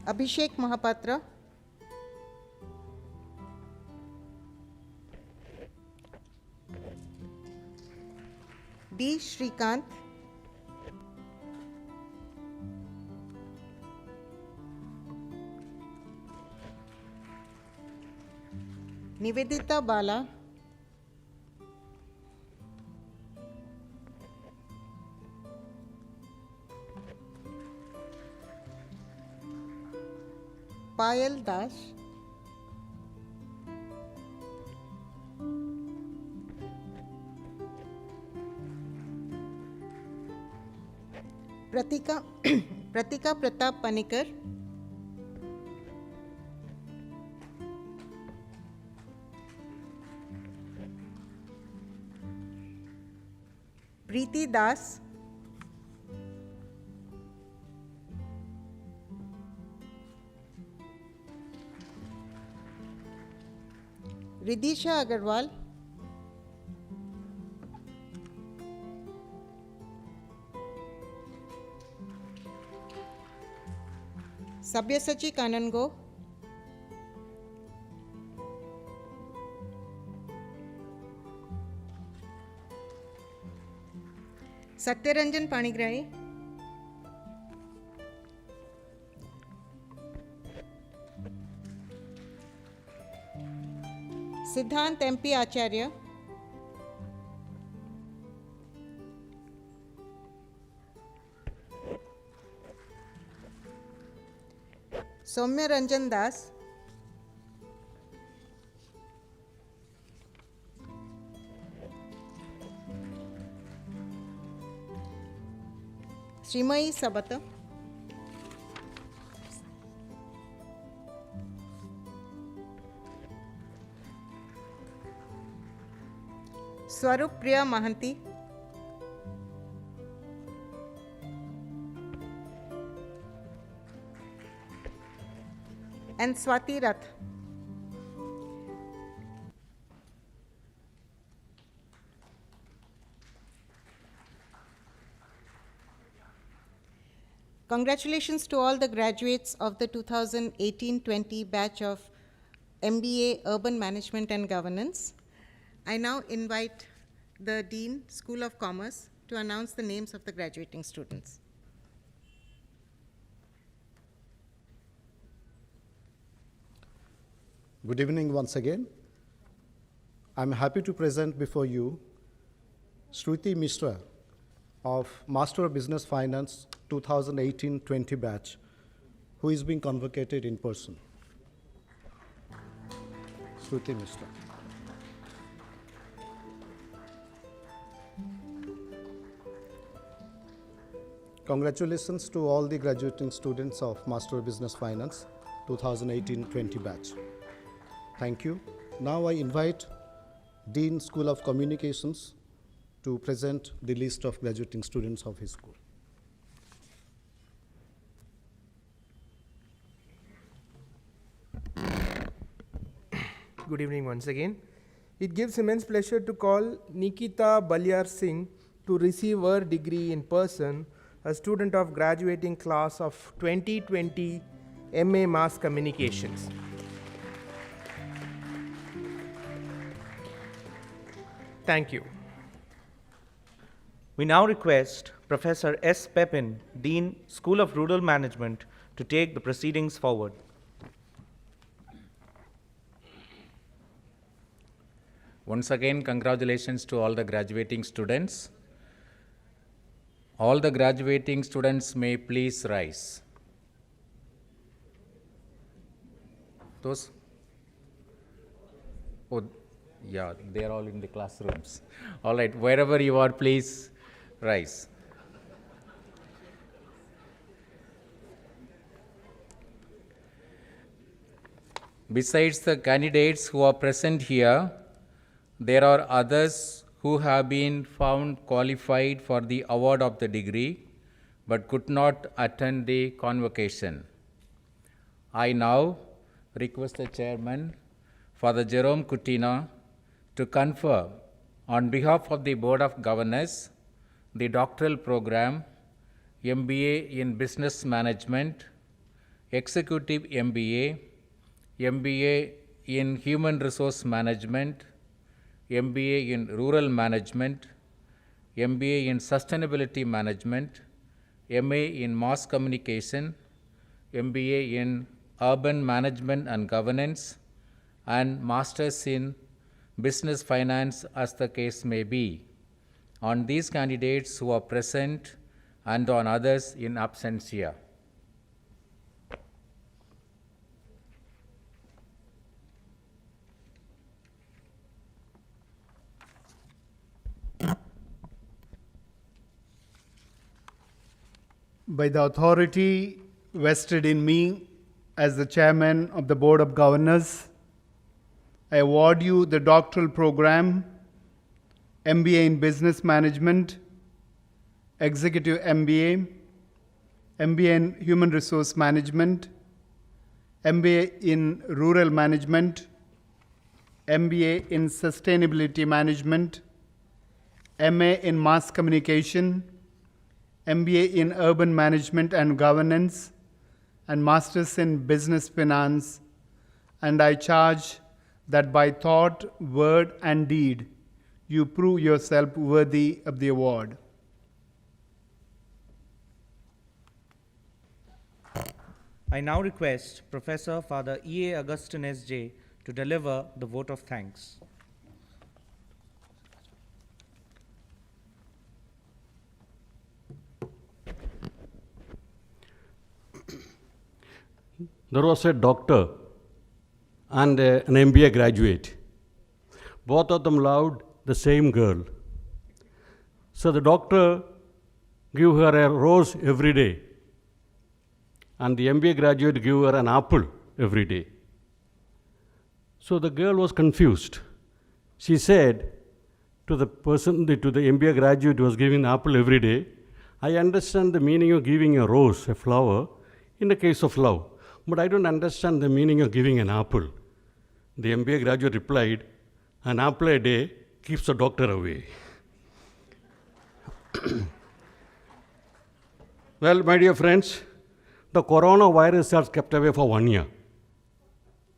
Abhishek Mahapatra. D. Shrikant. Nivedita Bala. Payal Das. Pratika Pratap Panikar. Preeti Das. Ridisha Agarwal. Sabyasachi Kanango. Satyaranjan Panigrahi. Siddhant MP Acharya. Soumya Ranjan Das. Srimayi Sabata. Swarup Priya Mahanti. And Swati Rath. Congratulations to all the graduates of the 2018-20 batch of MBA Urban Management and Governance. I now invite the Dean, School of Commerce, to announce the names of the graduating students. Good evening once again. I'm happy to present before you Shruti Mishra of Master of Business Finance 2018-20 batch, who is being convocated in person. Shruti Mishra. Congratulations to all the graduating students of Master of Business Finance 2018-20 batch. Thank you. Now I invite Dean School of Communications to present the list of graduating students of his school. Good evening once again. It gives immense pleasure to call Nikita Balyar Singh to receive her degree in person, a student of graduating class of 2020 MA Mass Communications. Thank you. We now request Professor S. Pepin, Dean, School of Rural Management, to take the proceedings forward. Once again, congratulations to all the graduating students. All the graduating students may please rise. Those? Oh, yeah, they are all in the classrooms. All right, wherever you are, please rise. Besides the candidates who are present here, there are others who have been found qualified for the award of the degree but could not attend the convocation. I now request the chairman, Father Jerome Kutina, to confer on behalf of the Board of Governors the doctoral program MBA in Business Management, Executive MBA, MBA in Human Resource Management, MBA in Rural Management, MBA in Sustainability Management, MA in Mass Communication, MBA in Urban Management and Governance, and Masters in Business Finance as the case may be, on these candidates who are present and on others in absentia. By the authority vested in me as the chairman of the Board of Governors, I award you the doctoral program MBA in Business Management, Executive MBA, MBA in Human Resource Management, MBA in Rural Management, MBA in Sustainability Management, MA in Mass Communication, MBA in Urban Management and Governance, and Masters in Business Finance, and I charge that by thought, word, and deed, you prove yourself worthy of the award. I now request Professor Father E.A. Augustine S.J. to deliver the vote of thanks. There was a doctor and an MBA graduate. Both of them loved the same girl. So the doctor gave her a rose every day, and the MBA graduate gave her an apple every day. So the girl was confused. She said to the MBA graduate who was giving the apple every day, I understand the meaning of giving a rose, a flower, in the case of love, but I don't understand the meaning of giving an apple. The MBA graduate replied, an apple a day keeps the doctor away. Well, my dear friends, the coronavirus has kept away for 1 year.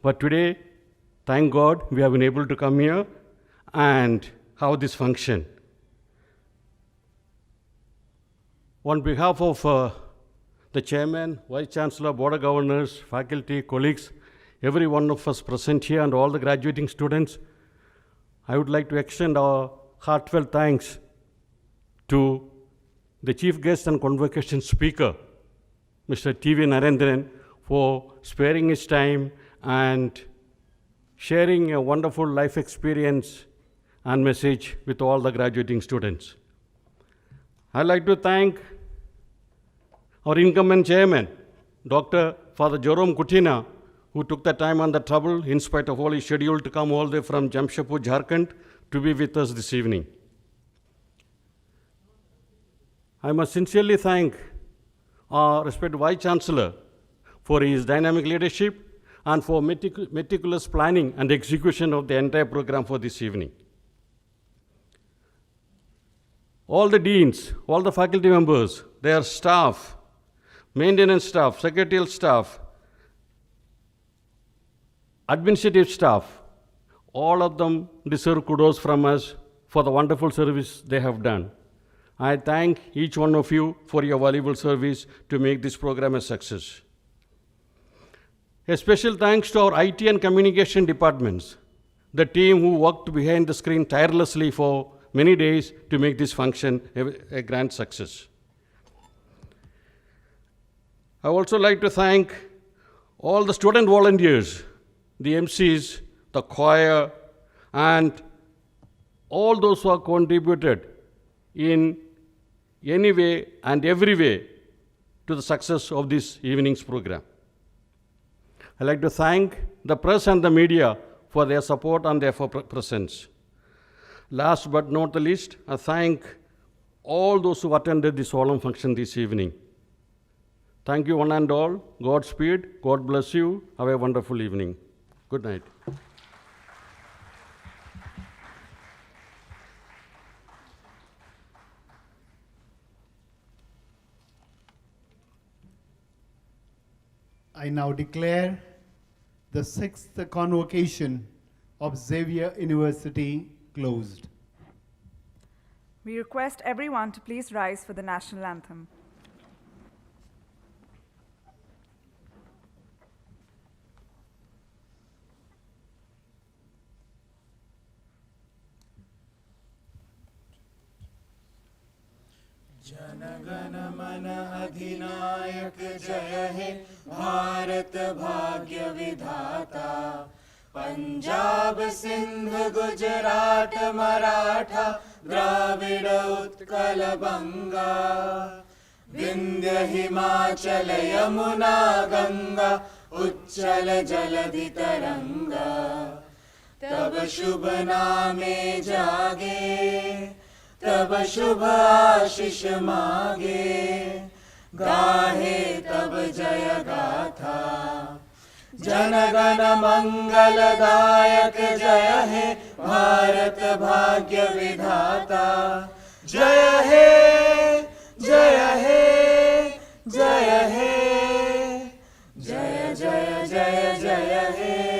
But today, thank God, we have been able to come here and have this function. On behalf of the Chairman, Vice Chancellor, Board of Governors, faculty, colleagues, every one of us present here and all the graduating students, I would like to extend our heartfelt thanks to the chief guest and convocation speaker, Mr. TV Narendran, for sparing his time and sharing a wonderful life experience and message with all the graduating students. I'd like to thank our incumbent chairman, Dr. Father Jerome Kutina, who took the time and the trouble, in spite of all his schedule, to come all the way from Jamshedpur, Jharkhand, to be with us this evening. I must sincerely thank our respected Vice Chancellor for his dynamic leadership and for meticulous planning and execution of the entire program for this evening. All the deans, all the faculty members, their staff, maintenance staff, secretarial staff, administrative staff, all of them deserve kudos from us for the wonderful service they have done. I thank each one of you for your valuable service to make this program a success. A special thanks to our IT and communication departments, the team who worked behind the screen tirelessly for many days to make this function a grand success. I would also like to thank all the student volunteers, the MCs, the choir, and all those who have contributed in any way and every way to the success of this evening's program. I'd like to thank the press and the media for their support and their presence. Last but not the least, I thank all those who attended this solemn function this evening. Thank you one and all. Godspeed. God bless you. Have a wonderful evening. Good night. I now declare the 6th convocation of Xavier University closed. We request everyone to please rise for the national anthem. जनगण मन अधिनायक जय हे भारत भाग्य विधाता पंजाब सिंध गुजरात मराठा द्राविड उत्कल बंगा विंध्य हिमाचल यमुना गंगा उच्चल जलधि तरंगा तब शुभ नामे जागे तब शुभ आशीष मागे गाहे तब जय गाथा जनगण मंगलदायक जय हे भारत भाग्य विधाता जय हे जय हे जय हे जय जय जय जय हे